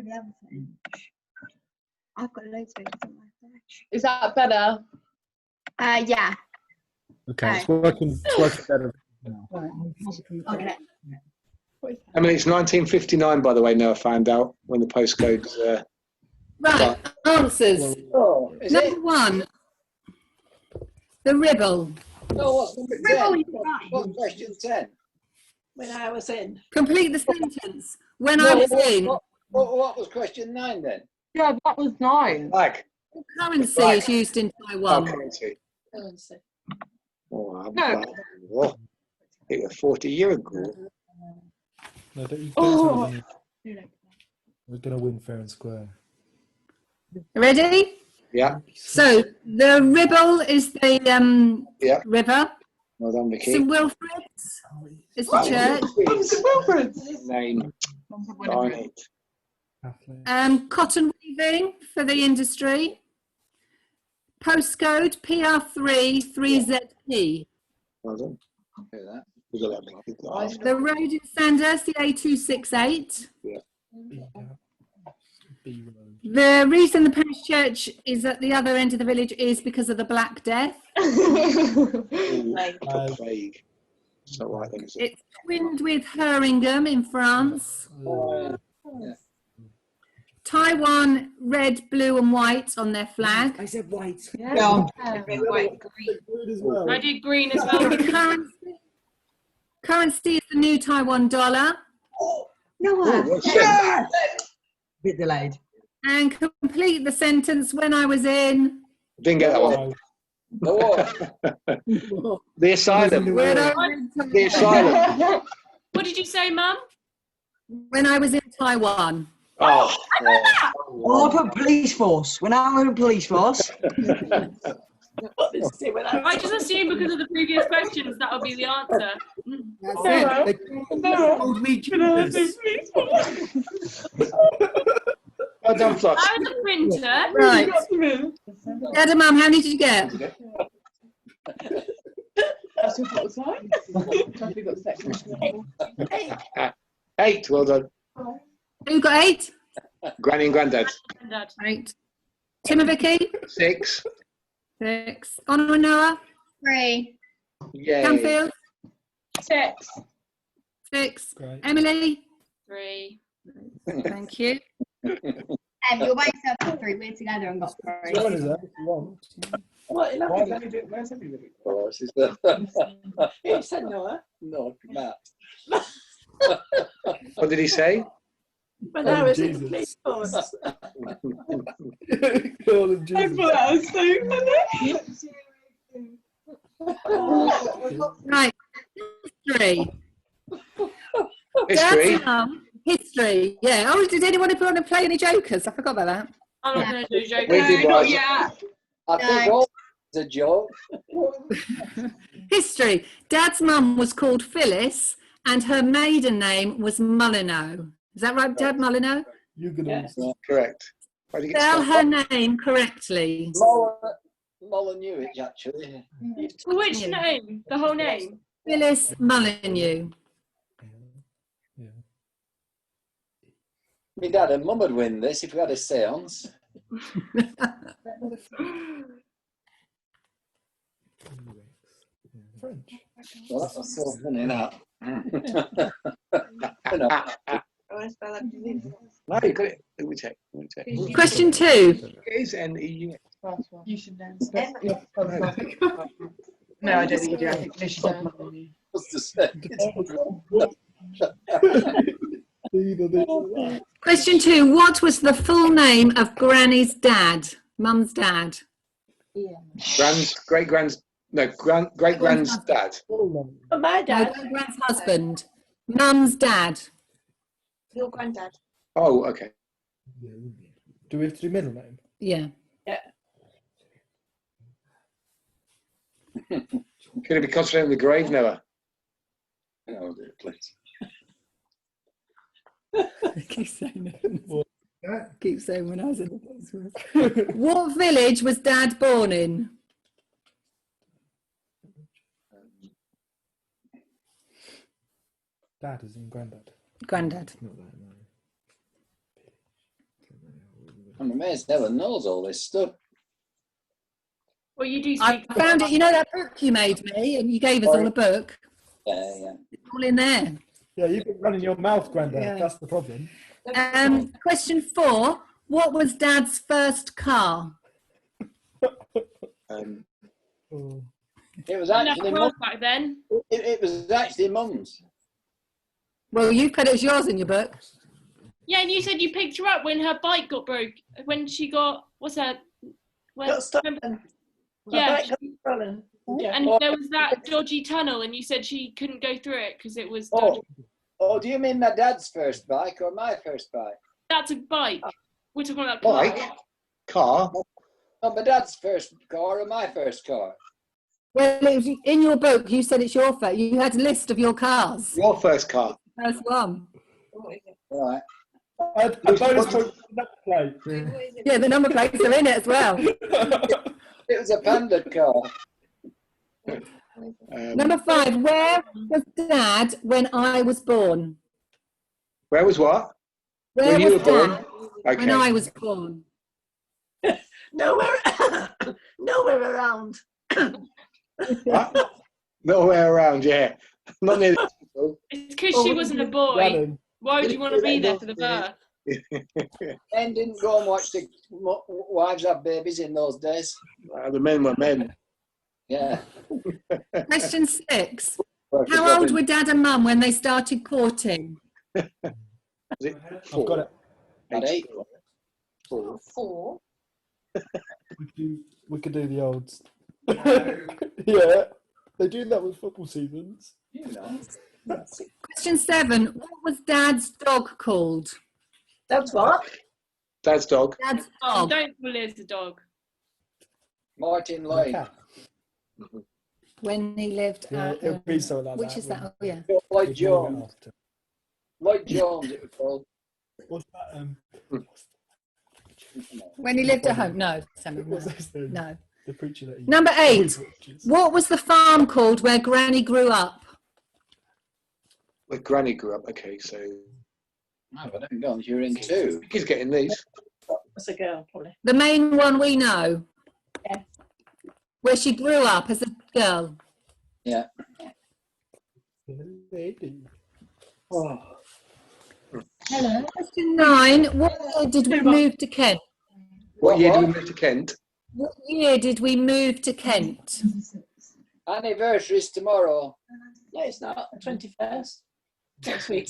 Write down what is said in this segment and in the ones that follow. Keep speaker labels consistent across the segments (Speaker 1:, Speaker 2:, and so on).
Speaker 1: the other thing. I've got loads of things on my fridge.
Speaker 2: Is that better?
Speaker 1: Yeah.
Speaker 3: Okay, it's working better now.
Speaker 1: Okay.
Speaker 4: I mean, it's 1959, by the way. Now I found out when the postcode's.
Speaker 5: Right, answers. Number 1, the Ribble.
Speaker 6: Oh, what's number 10? What's question 10?
Speaker 7: When I was in.
Speaker 5: Complete the sentence. When I was in.
Speaker 6: What was question 9 then?
Speaker 2: Yeah, that was 9.
Speaker 4: Flag.
Speaker 5: Currency is used in Taiwan.
Speaker 4: Currency. Oh,
Speaker 2: No.
Speaker 4: It was 40 years ago.
Speaker 3: No, don't you tell me we're going to win fair and square.
Speaker 5: Ready?
Speaker 4: Yeah.
Speaker 5: So the Ribble is the river.
Speaker 4: Well done, Vicky.
Speaker 5: St Wilfrid's is the church.
Speaker 2: St Wilfrid's.
Speaker 4: Name. Darn it.
Speaker 5: Cotton weaving for the industry. Postcode PR3 3ZP.
Speaker 4: Well done.
Speaker 6: Hear that.
Speaker 5: The road in Sandhurst, the A268.
Speaker 4: Yeah.
Speaker 5: The reason the parish church is at the other end of the village is because of the Black Death.
Speaker 4: Plague. So right then, is it?
Speaker 5: It's twinned with Heringham in France. Taiwan, red, blue and white on their flag.
Speaker 7: I said white.
Speaker 2: Yeah.
Speaker 7: Red, white, green.
Speaker 8: I did green as well.
Speaker 5: Currency is the new Taiwan dollar.
Speaker 1: Noah.
Speaker 7: Bit delayed.
Speaker 5: And complete the sentence. When I was in.
Speaker 4: Didn't get that one. The asylum. The asylum.
Speaker 8: What did you say, Mum?
Speaker 5: When I was in Taiwan.
Speaker 4: Oh.
Speaker 7: Well, I put police force. When I was in police force.
Speaker 8: I just assumed because of the previous questions that would be the answer.
Speaker 5: That's it.
Speaker 4: Well done, Flux.
Speaker 8: I was a printer.
Speaker 5: Right. Dad and Mum, how many did you get?
Speaker 2: That's what it was like.
Speaker 4: 8. Well done.
Speaker 5: Who got 8?
Speaker 4: Granny and Grandad.
Speaker 5: 8. Tim and Vicky?
Speaker 4: 6.
Speaker 5: 6. Honor and Noah?
Speaker 1: 3.
Speaker 4: Yay.
Speaker 5: Canfield?
Speaker 2: 6.
Speaker 5: 6.
Speaker 3: Great.
Speaker 5: Emily?
Speaker 8: 3.
Speaker 5: Thank you.
Speaker 1: You're by yourself got 3. We're together and got 3.
Speaker 3: Join us there if you want.
Speaker 7: What?
Speaker 2: Where's everybody?
Speaker 6: Oh, she's there.
Speaker 7: You said Noah.
Speaker 6: No, Matt.
Speaker 4: What did he say?
Speaker 7: When I was in the police force.
Speaker 3: Call him
Speaker 2: I
Speaker 3: Jesus.
Speaker 2: thought that was so funny.
Speaker 5: Right. History.
Speaker 4: History.
Speaker 5: Dad's Mum. History. Yeah. Oh, did anyone want to play any jokers? I forgot about that.
Speaker 8: I'm not going to do joke.
Speaker 4: We did
Speaker 2: Not
Speaker 4: one.
Speaker 2: yet.
Speaker 6: I think all is a joke.
Speaker 5: History. Dad's mum was called Phyllis and her maiden name was Molyneux. Is that right, Dad? Molyneux?
Speaker 3: You're going to
Speaker 4: Correct. Why did you get
Speaker 5: Spell
Speaker 4: stuck?
Speaker 5: her name correctly.
Speaker 6: Molyneux, actually.
Speaker 8: Which name? The whole name?
Speaker 5: Phyllis Molyneux.
Speaker 6: My dad and mum would win this if we had a seance.
Speaker 3: French.
Speaker 6: Well, that's so funny, that.
Speaker 4: No, you got it. Let me check.
Speaker 5: Question 2.
Speaker 4: It is N-E-U.
Speaker 2: You should know. No, I don't think you do. I think no, she said Molyneux.
Speaker 6: What's to say?
Speaker 5: Question 2. What was the full name of Granny's dad? Mum's dad.
Speaker 4: Great-grand's dad.
Speaker 7: My
Speaker 5: No,
Speaker 7: dad.
Speaker 5: Grand's husband. Mum's dad.
Speaker 7: Your granddad.
Speaker 4: Oh, okay.
Speaker 3: Do we have to do middle name?
Speaker 5: Yeah.
Speaker 4: Could it be concentrating on the grave, Noah?
Speaker 6: Oh, dear, please.
Speaker 5: Keep saying it. Keep saying when I was in the place. What village was Dad born in?
Speaker 3: Dad is in Grandad.
Speaker 5: Grandad.
Speaker 3: Not that, no.
Speaker 6: I'm amazed Ellen knows all this stuff.
Speaker 8: Well, you do
Speaker 5: I
Speaker 8: speak.
Speaker 5: found it. You know that book you made me, and you gave us all a book.
Speaker 6: Yeah.
Speaker 5: It's all in there.
Speaker 3: Yeah, you've been running your mouth, Grandad.
Speaker 5: Yeah.
Speaker 3: That's the problem.
Speaker 5: Question 4. What was Dad's first car?
Speaker 3: Oh.
Speaker 6: It was
Speaker 8: Enough
Speaker 6: actually
Speaker 8: cars back then.
Speaker 6: it was actually Mum's.
Speaker 5: Well, you've put it as yours in your book.
Speaker 8: Yeah, and you said you picked her up when her bike got broke. When she got
Speaker 9: Got stolen. My
Speaker 8: Yeah,
Speaker 9: bike got stolen. Yeah.
Speaker 8: and there was that dodgy tunnel, and you said she couldn't go through it because it was
Speaker 6: Oh,
Speaker 8: dodgy.
Speaker 6: oh, do you mean my dad's first bike or my first bike?
Speaker 8: That's a bike. We're talking about car.
Speaker 4: Bike? Car?
Speaker 6: Oh, my dad's first car or my first car?
Speaker 5: Well, it was in your book. You said it's your first. You had a list of your cars.
Speaker 4: Your first car?
Speaker 5: First one.
Speaker 6: Right.
Speaker 3: A bonus point for the number plate.
Speaker 5: Yeah, the number plates are in it as well.
Speaker 6: It was a Panda car.
Speaker 5: Number 5. Where was Dad when I was born?
Speaker 4: Where was what?
Speaker 5: Where
Speaker 4: When you
Speaker 5: was
Speaker 4: were born?
Speaker 5: Dad
Speaker 4: Okay.
Speaker 5: when I was born?
Speaker 9: Nowhere around.
Speaker 4: What? Nowhere around, yeah. Not near the
Speaker 8: It's because she wasn't a boy.
Speaker 3: Running.
Speaker 8: Why would you want to be there for the birth?
Speaker 6: Men didn't go and watch the wives have babies in those days.
Speaker 4: The men were men.
Speaker 6: Yeah.
Speaker 5: Question 6. How old were Dad and Mum when they started courting?
Speaker 4: Was it
Speaker 3: I've got it.
Speaker 6: At 8.
Speaker 9: 4.
Speaker 3: We could do the olds. Yeah, they do that with football seasons.
Speaker 6: You know.
Speaker 5: Question 7. What was Dad's dog called?
Speaker 9: That's what?
Speaker 4: Dad's dog.
Speaker 5: Dad's
Speaker 8: Oh,
Speaker 5: dog.
Speaker 8: don't call it a dog.
Speaker 6: Martin Lloyd.
Speaker 3: Cat.
Speaker 5: When he lived
Speaker 3: Yeah,
Speaker 5: at...
Speaker 3: it'll be something like
Speaker 5: which
Speaker 3: that.
Speaker 5: is that? Oh, yeah.
Speaker 6: Lloyd
Speaker 3: We'll
Speaker 6: Jones.
Speaker 3: do it after.
Speaker 6: Lloyd Jones, it was called.
Speaker 3: What's that?
Speaker 5: When he lived at home? No. Samuel,
Speaker 3: What's
Speaker 5: no.
Speaker 3: his name?
Speaker 5: No.
Speaker 3: The preacher that he
Speaker 5: Number 8.
Speaker 3: always watches.
Speaker 5: What was the farm called where Granny grew up?
Speaker 4: Where Granny grew up. Okay, so
Speaker 6: No, I don't know. You're in 2.
Speaker 4: he's getting these.
Speaker 9: That's a girl, probably.
Speaker 5: The main one we know.
Speaker 9: Yeah.
Speaker 5: Where she grew up as a girl.
Speaker 6: Yeah.
Speaker 3: Lady.
Speaker 6: Oh.
Speaker 9: Hello.
Speaker 5: Question 9. What year did we move to Kent?
Speaker 4: What year did we move to Kent?
Speaker 5: What year did we move to Kent?
Speaker 6: Anniversary's tomorrow.
Speaker 9: No, it's not. 21st. Next week.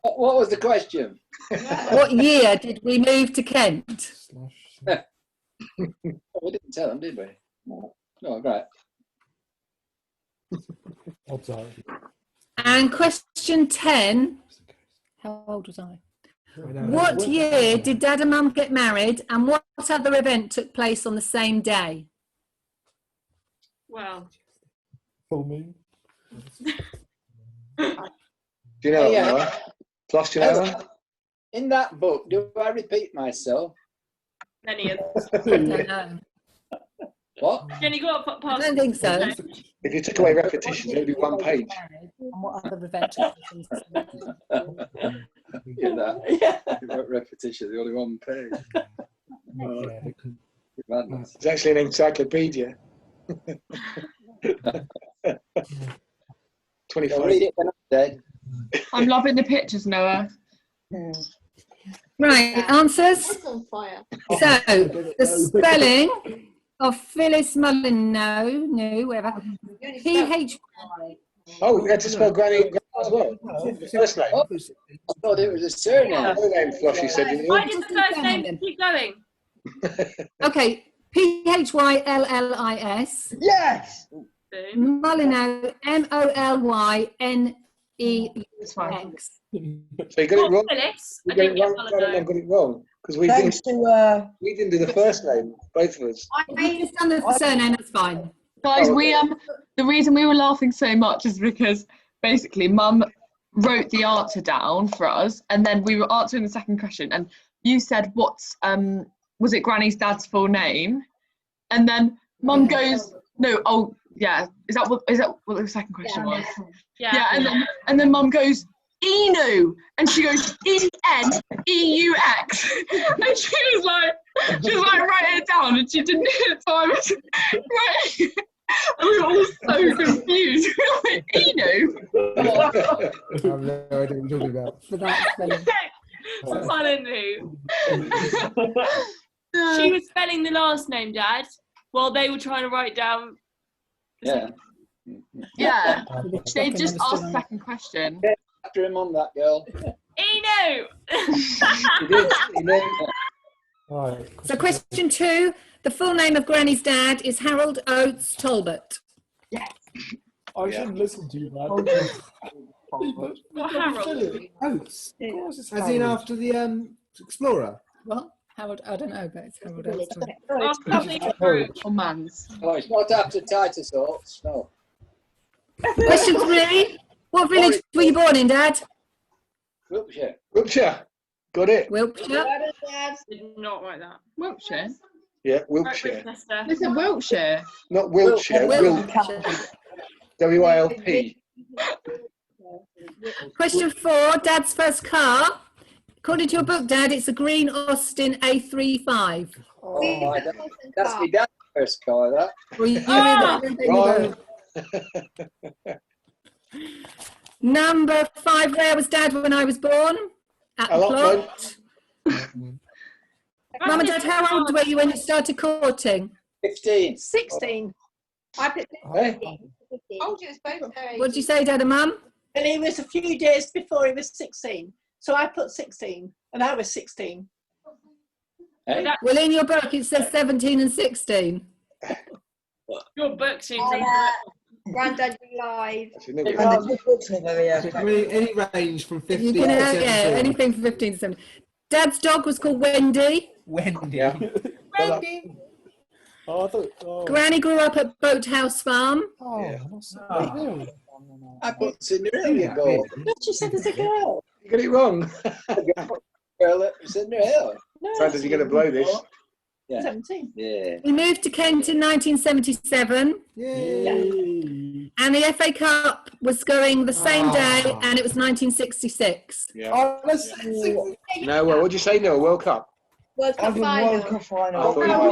Speaker 6: What was the question?
Speaker 5: What year did we move to Kent?
Speaker 6: Oh, we didn't tell them, did we? Oh, right.
Speaker 3: Odds are.
Speaker 5: And question 10. How old was I? What year did Dad and Mum get married, and what other event took place on the same day?
Speaker 8: Well,
Speaker 3: Full moon.
Speaker 4: Do you know?
Speaker 6: Yeah.
Speaker 4: Noah? Plus, do you know? That?
Speaker 6: In that book, do I repeat myself?
Speaker 8: many of
Speaker 5: I don't know.
Speaker 6: What?
Speaker 8: Jenny got up
Speaker 5: I
Speaker 8: past.
Speaker 5: don't think so.
Speaker 4: If you took away repetitions, it would be one page.
Speaker 5: And what other event took place on the same day?
Speaker 6: Get that?
Speaker 9: Yeah.
Speaker 6: Repetition, the only one page. Madness.
Speaker 4: It's actually an encyclopedia. 25.
Speaker 6: I'll read it when I'm dead.
Speaker 2: I'm loving the pictures, Noah.
Speaker 5: Right, answers.
Speaker 9: That's on fire.
Speaker 5: So, the spelling of Phyllis Mullen, whatever. P-H-Y.
Speaker 4: Oh, you had to spell Granny as well. First name.
Speaker 6: Oh, I thought it was a surname.
Speaker 4: Her name, Flossie said, didn't
Speaker 8: Why
Speaker 4: you?
Speaker 8: did the first name keep going?
Speaker 5: Okay, P-H-Y-L-L-I-s.
Speaker 7: Yes.
Speaker 8: Boom.
Speaker 5: Molyneux, M-O-L-Y-N-E-X.
Speaker 2: It's fine.
Speaker 4: So you got it wrong.
Speaker 8: Phyllis.
Speaker 4: You
Speaker 8: I
Speaker 4: got
Speaker 8: didn't
Speaker 4: it
Speaker 8: get
Speaker 4: wrong.
Speaker 8: Mullen.
Speaker 4: I got it wrong because we
Speaker 7: Thanks
Speaker 4: didn't.
Speaker 7: to
Speaker 4: We didn't do the first name, both of us.
Speaker 5: We've just done the surname, that's fine.
Speaker 2: Guys,
Speaker 4: Oh,
Speaker 2: we the reason we were laughing so much is because basically Mum wrote the answer down for us, and then we were answering the second question, and you said what's was it Granny's dad's full name, and then Mum goes no, oh yeah, is that what the second question was?
Speaker 8: Yeah.
Speaker 2: Yeah, and then Mum goes, Enu, and she goes ENEUX, and she was like writing it down, and she didn't hear it, so I was writing. And we were all so confused. We were like, Enu?
Speaker 3: I have no idea what you're talking about.
Speaker 5: So that's funny.
Speaker 8: Suddenly. She was spelling the last name, Dad, while they were trying to write down.
Speaker 6: Yeah.
Speaker 2: Yeah. They just asked the second question.
Speaker 6: After him on that girl.
Speaker 8: Eno!
Speaker 3: Right,
Speaker 5: So question 2, the full name of Granny's dad is Harold Oates Talbot.
Speaker 3: I shouldn't listen to you, man.
Speaker 8: What, Harold?
Speaker 10: Oates.
Speaker 1: Yeah.
Speaker 10: Of course it's As in after the Explorer.
Speaker 5: What? Harold, I don't know, but it's Harold Oates Talbot.
Speaker 8: Oh, something through.
Speaker 2: Or Mans.
Speaker 6: Oh, it's not after Titus Oates, no.
Speaker 5: Question 3, what village were you born in, Dad?
Speaker 6: Wiltshire.
Speaker 4: Wiltshire. Got it.
Speaker 5: Wiltshire.
Speaker 8: Did not write that.
Speaker 2: Wiltshire?
Speaker 4: Yeah,
Speaker 8: Right,
Speaker 4: Wiltshire.
Speaker 8: Winchester.
Speaker 2: Is it Wiltshire?
Speaker 4: Not Wiltshire.
Speaker 5: Wiltshire.
Speaker 4: WILP.
Speaker 5: Question 4, Dad's first car. According to your book, Dad, it's a green Austin A35.
Speaker 6: Oh, my God. That's my dad's first car, that.
Speaker 5: Were you
Speaker 4: Wrong.
Speaker 5: Number 5, where was Dad when I was born? At the
Speaker 4: Allotment.
Speaker 5: plot. Mum and Dad, how old were you when you started courting?
Speaker 6: 15.
Speaker 9: 16.
Speaker 1: I put
Speaker 4: Eh?
Speaker 1: 15. Oh, just both their
Speaker 5: What did you say, Dad and Mum?
Speaker 9: And he was a few days before he was 16. So I put 16 and I was 16.
Speaker 6: Eh?
Speaker 5: Well, in your book, it says 17 and 16.
Speaker 8: Your book seems
Speaker 1: Grandad Live.
Speaker 10: Any range from 15
Speaker 5: You
Speaker 10: to
Speaker 5: can
Speaker 10: 17.
Speaker 5: anything from 15 to 17. Dad's dog was called Wendy.
Speaker 10: Wendy.
Speaker 4: Yeah.
Speaker 5: Wendy.
Speaker 3: Oh, I thought.
Speaker 5: Granny grew up at Boathouse Farm.
Speaker 6: I put Cinderella goal.
Speaker 9: She said there's a girl.
Speaker 4: You got it wrong.
Speaker 6: Girl, Cinderella.
Speaker 9: No,
Speaker 4: Brandon, you're going to blow this.
Speaker 6: Yeah.
Speaker 9: 17.
Speaker 6: Yeah.
Speaker 5: We moved to Kent in 1977,
Speaker 3: Yay.
Speaker 5: and the FA Cup was going the same day, and it was 1966.
Speaker 4: Yeah.
Speaker 10: Oh,
Speaker 4: No, well, what did you say? No, World Cup.
Speaker 1: World Cup final.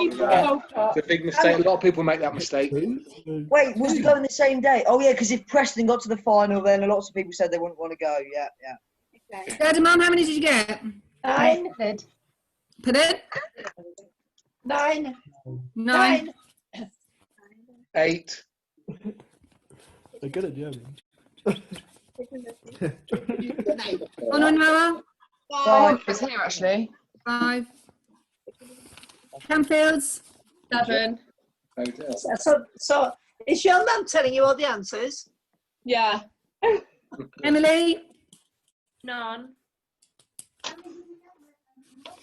Speaker 4: It's a big mistake. A lot of people make that mistake.
Speaker 7: Wait, was it going the same day? Oh yeah, because if Preston got to the final, then lots of people said they wouldn't want to go. Yeah, yeah.
Speaker 1: Okay.
Speaker 5: Dad and Mum, how many did you get?
Speaker 9: 9.
Speaker 5: Pardon?
Speaker 9: 9.
Speaker 5: 9.
Speaker 4: 8.
Speaker 3: They're good at German.
Speaker 5: On Noah?
Speaker 2: It's here actually.
Speaker 5: 5. Camfields?
Speaker 2: 7.
Speaker 9: So is your mum telling you all the answers?
Speaker 2: Yeah.
Speaker 5: Emily?
Speaker 8: None.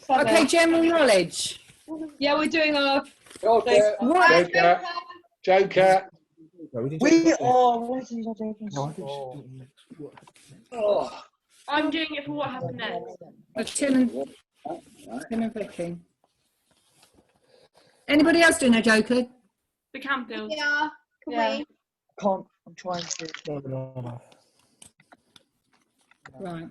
Speaker 5: Okay, general knowledge.
Speaker 2: Yeah, we're doing our.
Speaker 6: Joker.
Speaker 5: What?
Speaker 4: Joker. Joker.
Speaker 7: We are.
Speaker 6: Oh.
Speaker 8: I'm doing it for what happened next.
Speaker 5: Tim and Vicky. Anybody else doing a Joker?
Speaker 8: The Campfield.
Speaker 1: Yeah. Can we?
Speaker 7: Can't. I'm trying to.
Speaker 5: Right.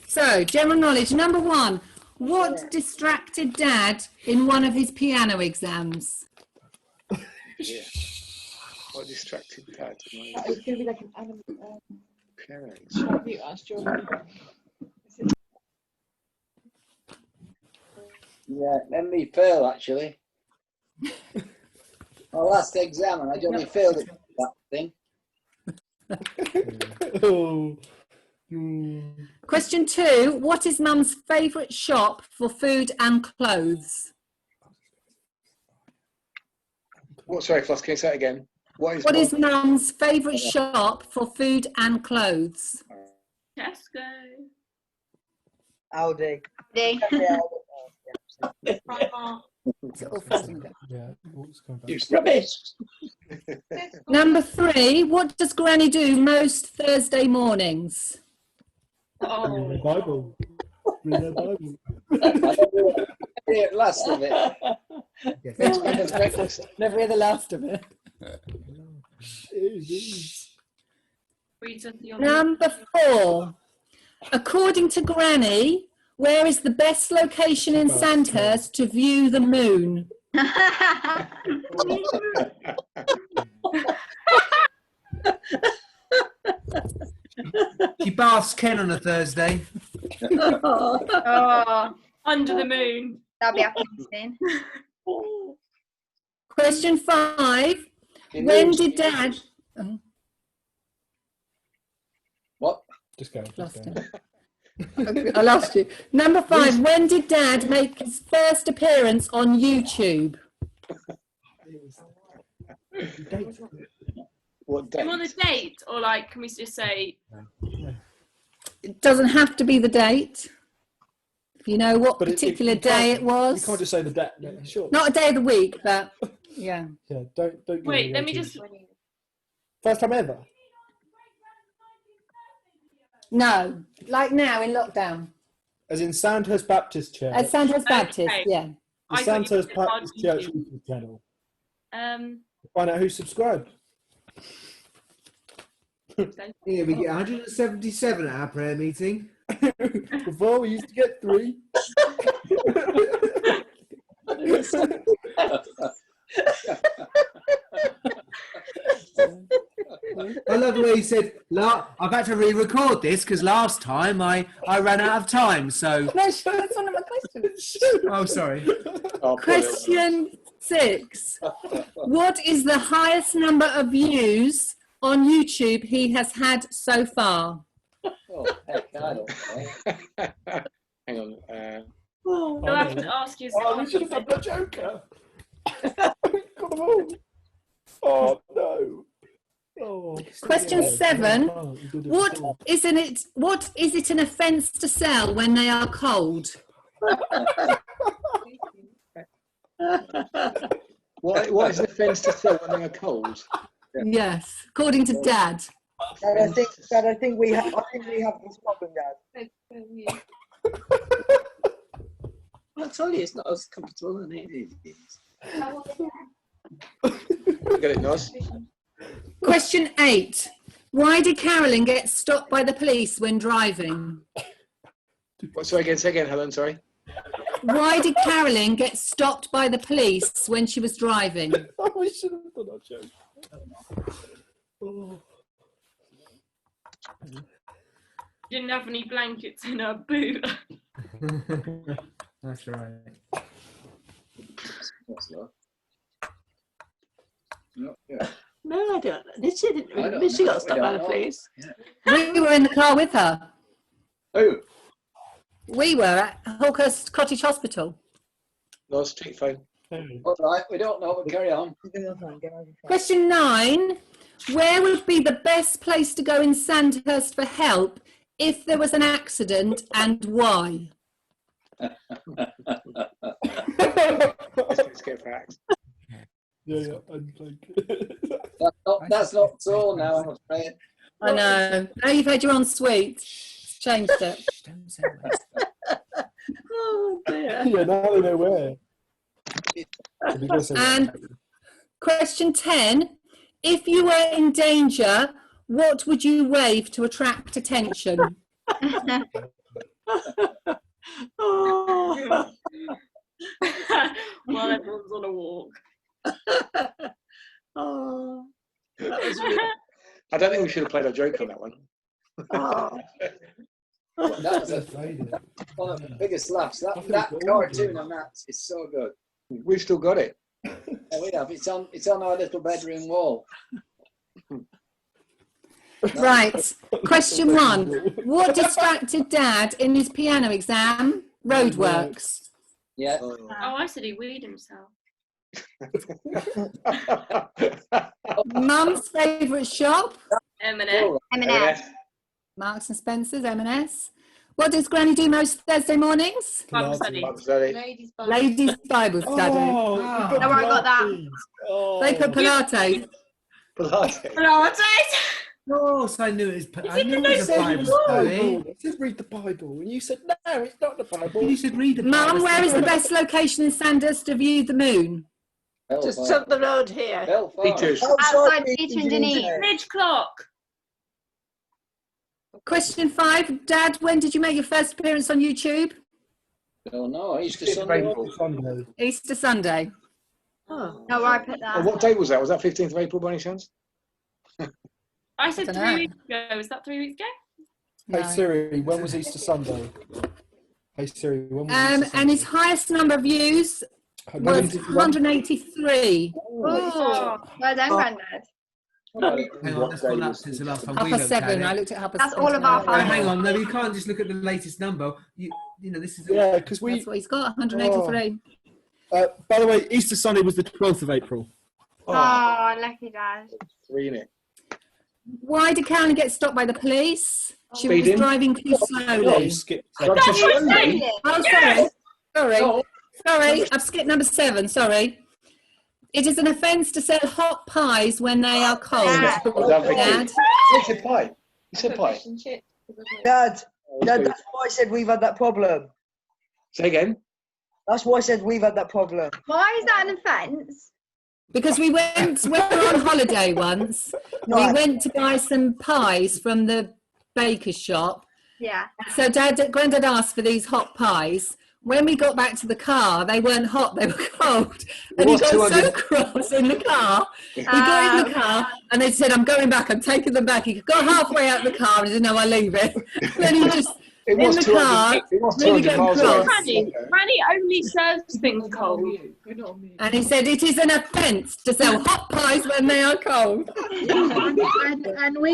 Speaker 5: So, general knowledge. Number 1. What distracted Dad in one of his piano exams?
Speaker 4: Yeah. What distracted Dad?
Speaker 1: It's going to be like an animal.
Speaker 4: Parents.
Speaker 6: Yeah, let me fail actually. My last exam, and I only failed it, that thing.
Speaker 3: Oh.
Speaker 5: Question 2. What is Mum's favourite shop for food and clothes?
Speaker 4: What? Sorry, Floss, can you say it again?
Speaker 5: What is Mum's favourite shop for food and clothes?
Speaker 8: Tesco.
Speaker 7: Aldi.
Speaker 1: Aldi.
Speaker 3: Yeah.
Speaker 9: Rubbish.
Speaker 5: Number 3. What does Granny do most Thursday mornings?
Speaker 8: Oh.
Speaker 3: Read the Bible. Read the Bible.
Speaker 6: Last of it.
Speaker 5: Never hear the last of it.
Speaker 8: Reads us the
Speaker 5: Number 4. According to Granny, where is the best location in Sandhurst to view the moon?
Speaker 10: She baths Ken on a Thursday.
Speaker 8: Oh, under the moon.
Speaker 1: That'll be happening soon.
Speaker 5: Question 5. When did Dad...
Speaker 6: What?
Speaker 3: Just go.
Speaker 5: Lost him. I lost you. Number 5. When did Dad make his first appearance on YouTube?
Speaker 4: What
Speaker 8: Do you want
Speaker 4: date?
Speaker 8: a date, or like, can we just say?
Speaker 5: It doesn't have to be the date. If you know what
Speaker 3: But
Speaker 5: particular
Speaker 3: you can't-
Speaker 5: day it was.
Speaker 3: You can't just say the date. Sure.
Speaker 5: Not a day of the week, but yeah.
Speaker 3: Yeah. Don't. Give
Speaker 8: Wait,
Speaker 3: me
Speaker 8: let me
Speaker 3: the
Speaker 8: just.
Speaker 3: First time ever.
Speaker 5: No, like now in lockdown.
Speaker 3: As in Sandhurst Baptist Church.
Speaker 5: At Sandhurst Baptist,
Speaker 8: Okay.
Speaker 5: yeah.
Speaker 3: The
Speaker 8: I thought you
Speaker 3: Sandhurst
Speaker 8: said
Speaker 3: Baptist
Speaker 8: on
Speaker 3: Church
Speaker 8: YouTube.
Speaker 3: YouTube channel.
Speaker 8: Um,
Speaker 3: Find out who subscribed.
Speaker 10: Yeah, we get 177 at our prayer meeting.
Speaker 3: Before we used to get 3.
Speaker 10: I love the way he said, I've had to re-record this because last time I ran out of time, so...
Speaker 5: No, sure, that's one of my questions.
Speaker 10: Oh, sorry.
Speaker 4: Oh, poor little-
Speaker 5: Question 6. What is the highest number of views on YouTube he has had so far?
Speaker 6: Oh, heck, I don't know.
Speaker 4: Hang on.
Speaker 8: you'll have to ask his.
Speaker 3: Oh, we should have done the Joker. Got them all. Oh no. Oh,
Speaker 5: Question 7.
Speaker 3: Oh, you did it
Speaker 5: What
Speaker 3: before.
Speaker 5: is it an offence to sell when they are cold?
Speaker 4: What is the fence to sell when they're cold?
Speaker 5: Yes, according to Dad.
Speaker 7: Dad, I think we have this problem, Dad.
Speaker 9: I told you it's not as comfortable as it is.
Speaker 4: Get it, Nos?
Speaker 5: Question 8. Why did Carolyn get stopped by the police when driving?
Speaker 4: Say again, Helen, sorry.
Speaker 5: Why did Carolyn get stopped by the police when she was driving?
Speaker 3: Oh, we should have done that joke. Oh.
Speaker 8: Didn't have any blankets in her boot.
Speaker 10: That's right.
Speaker 6: That's not. No, yeah.
Speaker 9: No, I don't. Did she? Didn't
Speaker 6: I don't
Speaker 9: really. She
Speaker 6: know.
Speaker 9: got stopped
Speaker 6: We
Speaker 9: by
Speaker 6: don't
Speaker 9: the
Speaker 6: know.
Speaker 9: police.
Speaker 5: We were in the car with her.
Speaker 6: Who?
Speaker 5: We were at Hawkhurst Cottage Hospital.
Speaker 4: Nos, take phone.
Speaker 3: Hey.
Speaker 6: All right, we don't know, but carry on.
Speaker 5: Question 9. Where would be the best place to go in Sandhurst for help if there was an accident, and why?
Speaker 4: Let's get facts.
Speaker 3: Yeah.
Speaker 6: That's not so now, I'm afraid.
Speaker 5: I know. Now you've had your ensuite. Changed it.
Speaker 10: Don't say
Speaker 9: Oh dear.
Speaker 3: Yeah, now they know where. Have you got to say
Speaker 5: And
Speaker 3: that?
Speaker 5: question 10. If you were in danger, what would you wave to attract attention?
Speaker 9: Oh.
Speaker 8: While everyone's on a walk.
Speaker 9: Oh. That was really.
Speaker 4: I don't think we should have played a joke on that one.
Speaker 9: Oh.
Speaker 6: That was
Speaker 3: Played it.
Speaker 6: one of the biggest laughs.
Speaker 3: I
Speaker 6: That
Speaker 3: think
Speaker 6: that
Speaker 3: it's all
Speaker 6: cartoon
Speaker 3: good.
Speaker 6: on that is so good.
Speaker 4: We've still got it.
Speaker 6: Yeah, we have. It's on our little bedroom wall.
Speaker 5: Right. Question 1. What distracted Dad in his piano exam? Roadworks.
Speaker 6: Yeah.
Speaker 8: Oh, I said he weed himself.
Speaker 5: Mum's favourite shop?
Speaker 8: M&S.
Speaker 6: Oh,
Speaker 1: M&S.
Speaker 5: Marks and Spencer's, M&S. What does Granny do most Thursday mornings?
Speaker 8: Bible study.
Speaker 1: Ladies' Bible.
Speaker 5: Ladies' Bible study.
Speaker 3: Oh,
Speaker 10: Wow.
Speaker 3: you got
Speaker 1: No, I got that.
Speaker 3: Pilates. Oh.
Speaker 5: They put Pilates.
Speaker 4: Pilates.
Speaker 8: Pilates.
Speaker 10: Of course, I knew it was. I knew
Speaker 8: in
Speaker 10: it
Speaker 8: the
Speaker 10: was a
Speaker 8: notes?
Speaker 10: Bible study.
Speaker 3: It says read the Bible, and you said no, it's not the Bible.
Speaker 10: You should read the Bible.
Speaker 5: Mum, where is the best location in Sandhurst to view the moon?
Speaker 9: Just up the road here.
Speaker 6: Belfast.
Speaker 4: Peters.
Speaker 1: Outside Peter and Denise.
Speaker 8: Ridge clock.
Speaker 5: Question 5. Dad, when did you make your first appearance on YouTube?
Speaker 6: Don't know. Easter
Speaker 3: 5th of
Speaker 6: Sunday.
Speaker 3: April, Sunday.
Speaker 5: Easter Sunday.
Speaker 1: No, I put
Speaker 4: Oh,
Speaker 1: that.
Speaker 4: what date was that? Was that 15th of April by any chance?
Speaker 8: I said
Speaker 5: dunno.
Speaker 8: 3 weeks ago. Was that 3 weeks ago?
Speaker 5: No.
Speaker 3: Hey Siri, when was Easter Sunday? Hey Siri, when was Easter
Speaker 5: And
Speaker 3: Sunday?
Speaker 5: his highest number of views was 183.
Speaker 1: Oh, well done, Grandad.
Speaker 10: Hang on, that's gone up since the last time we looked at
Speaker 5: 7:30. I
Speaker 10: it.
Speaker 5: looked at 7:30.
Speaker 1: That's all of our
Speaker 10: Oh, hang
Speaker 1: fun.
Speaker 10: on, no, you can't just look at the latest number. You know, this is.
Speaker 3: Yeah, because we.
Speaker 5: That's what he's got, 183.
Speaker 3: By the way, Easter Sunday was the 12th of April.
Speaker 1: Oh, lucky Dad.
Speaker 4: 3 in it.
Speaker 5: Why did Karen get stopped by the police? She was
Speaker 4: Speeding?
Speaker 5: driving too
Speaker 3: Oh,
Speaker 5: slowly.
Speaker 3: you skipped.
Speaker 4: Drug to slowly?
Speaker 5: Oh, sorry. I've skipped number 7. Sorry. It is an offence to sell hot pies when they are cold.
Speaker 1: Yeah.
Speaker 4: Well done, Vicky.
Speaker 5: Dad.
Speaker 4: You said pie. You said pie.
Speaker 7: Dad, that's why I said we've had that problem.
Speaker 4: Say again.
Speaker 7: That's why I said we've had that problem.
Speaker 1: Why is that an offence?
Speaker 5: Because we were on holiday once. We
Speaker 7: Right.
Speaker 5: went to buy some pies from the baker's shop.
Speaker 1: Yeah.
Speaker 5: So Grandad asked for these hot pies. When we got back to the car, they weren't hot, they were cold. And he
Speaker 4: was
Speaker 5: got so
Speaker 4: 200
Speaker 5: cross in the car. He got in the car and they said, I'm going back, I'm taking them back. He got halfway out the car and he said, no, I'll leave it. Then he just,
Speaker 4: It
Speaker 5: in
Speaker 4: was
Speaker 5: the
Speaker 4: 200,
Speaker 5: car,
Speaker 4: it was
Speaker 5: really
Speaker 4: 200
Speaker 5: getting
Speaker 4: miles
Speaker 5: cross.
Speaker 4: away.
Speaker 8: Granny only serves things cold.
Speaker 5: And he said, it is an offence to sell hot pies when they are cold.
Speaker 11: And we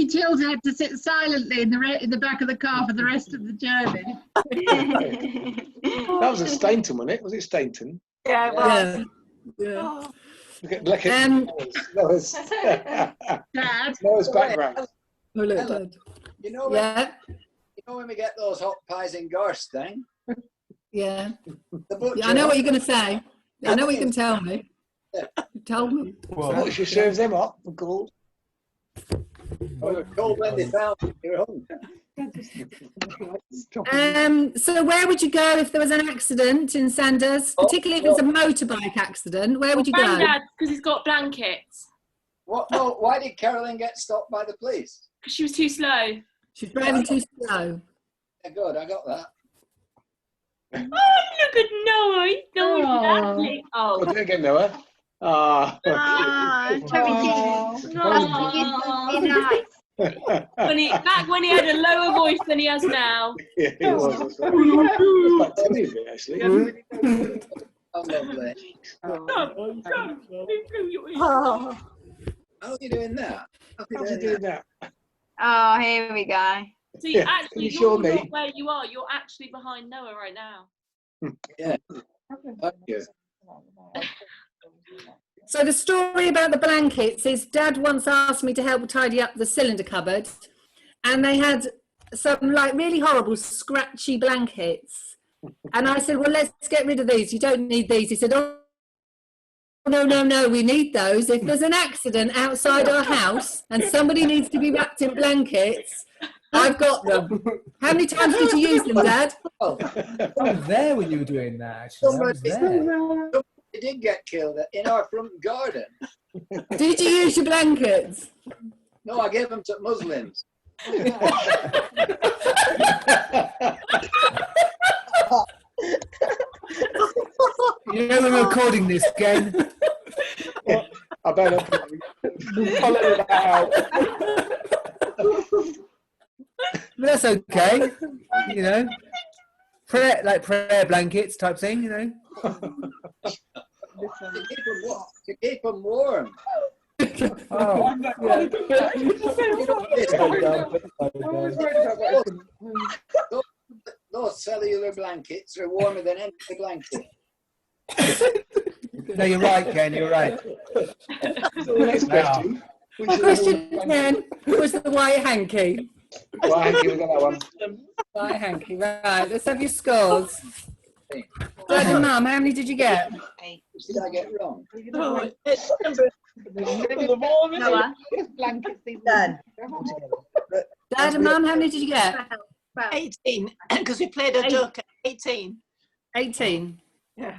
Speaker 11: children had to sit silently in the back of the car for the rest of the journey.
Speaker 4: That was at Stainton, wasn't it? Was it Stainton?
Speaker 9: Yeah, well,
Speaker 5: Yeah.
Speaker 4: Look at Noah's,
Speaker 11: Dad,
Speaker 4: Noah's background.
Speaker 5: Oh, look, Dad.
Speaker 6: You know,
Speaker 5: Yeah,
Speaker 6: you know when we get those hot pies in Gorstein?
Speaker 5: yeah.
Speaker 6: The butcher.
Speaker 5: I know what you're going to say. I know what you're going to tell me. You told me.
Speaker 3: Well,
Speaker 4: What, she serves them up? Cool.
Speaker 6: Oh, it was cold when they found it. You're home.
Speaker 5: So where would you go if there was an accident in Sanders, particularly if it's a motorbike accident? Where would you go?
Speaker 8: Grandad, because he's got blankets.
Speaker 6: What? No, why did Carolyn get stopped by the police?
Speaker 8: Because she was too slow.
Speaker 5: She's driving too slow.
Speaker 6: Yeah, good, I got that.
Speaker 8: Oh, look at Noah. He's so lovely.
Speaker 4: Oh,
Speaker 8: Oh.
Speaker 4: do it again, Noah. Ah.
Speaker 8: Back when he had a lower voice than he has now.
Speaker 4: Yeah, he was. That's right. It's like Timmy a bit, actually.
Speaker 6: Oh, lovely.
Speaker 9: oh,
Speaker 6: How are you doing that?
Speaker 4: How's he doing that?
Speaker 1: Oh, here we go.
Speaker 8: See,
Speaker 4: Yeah,
Speaker 8: actually,
Speaker 4: you
Speaker 8: you're
Speaker 4: sure me?
Speaker 8: not where you are. You're actually behind Noah right now.
Speaker 6: Yeah.
Speaker 4: Yeah.
Speaker 5: So the story about the blankets is Dad once asked me to help tidy up the cylinder cupboard, and they had some like really horrible scratchy blankets. And I said, well, let's get rid of these. You don't need these. He said, oh, no, we need those. If there's an accident outside our house and somebody needs to be wrapped in blankets, I've got them. How many times did you use them, Dad?
Speaker 6: Oh,
Speaker 10: I was there when you were doing that, actually. I was there.
Speaker 6: they did get killed in our front garden.
Speaker 5: Did you use your blankets?
Speaker 6: No, I gave them to Muslims.
Speaker 10: You know we're recording this again.
Speaker 4: I better
Speaker 3: follow it out.
Speaker 10: But that's okay. You know, prayer blankets type thing. You know.
Speaker 6: To keep them warm.
Speaker 10: Oh, yeah.
Speaker 6: Those cellular blankets are warmer than any blanket.
Speaker 10: No, you're right, Ken. You're right.
Speaker 4: So the next question.
Speaker 5: Question 10 was the white hanky.
Speaker 4: White hanky, we got that one.
Speaker 5: White hanky, right. Let's have your scores. Dad and Mum, how many did you get?
Speaker 6: What did I get wrong?
Speaker 9: oh, it's number
Speaker 1: Noah.
Speaker 7: Dad.
Speaker 5: Dad and Mum, how many did you get?
Speaker 9: 18 because we played a joker. 18.
Speaker 5: 18.
Speaker 9: Yeah.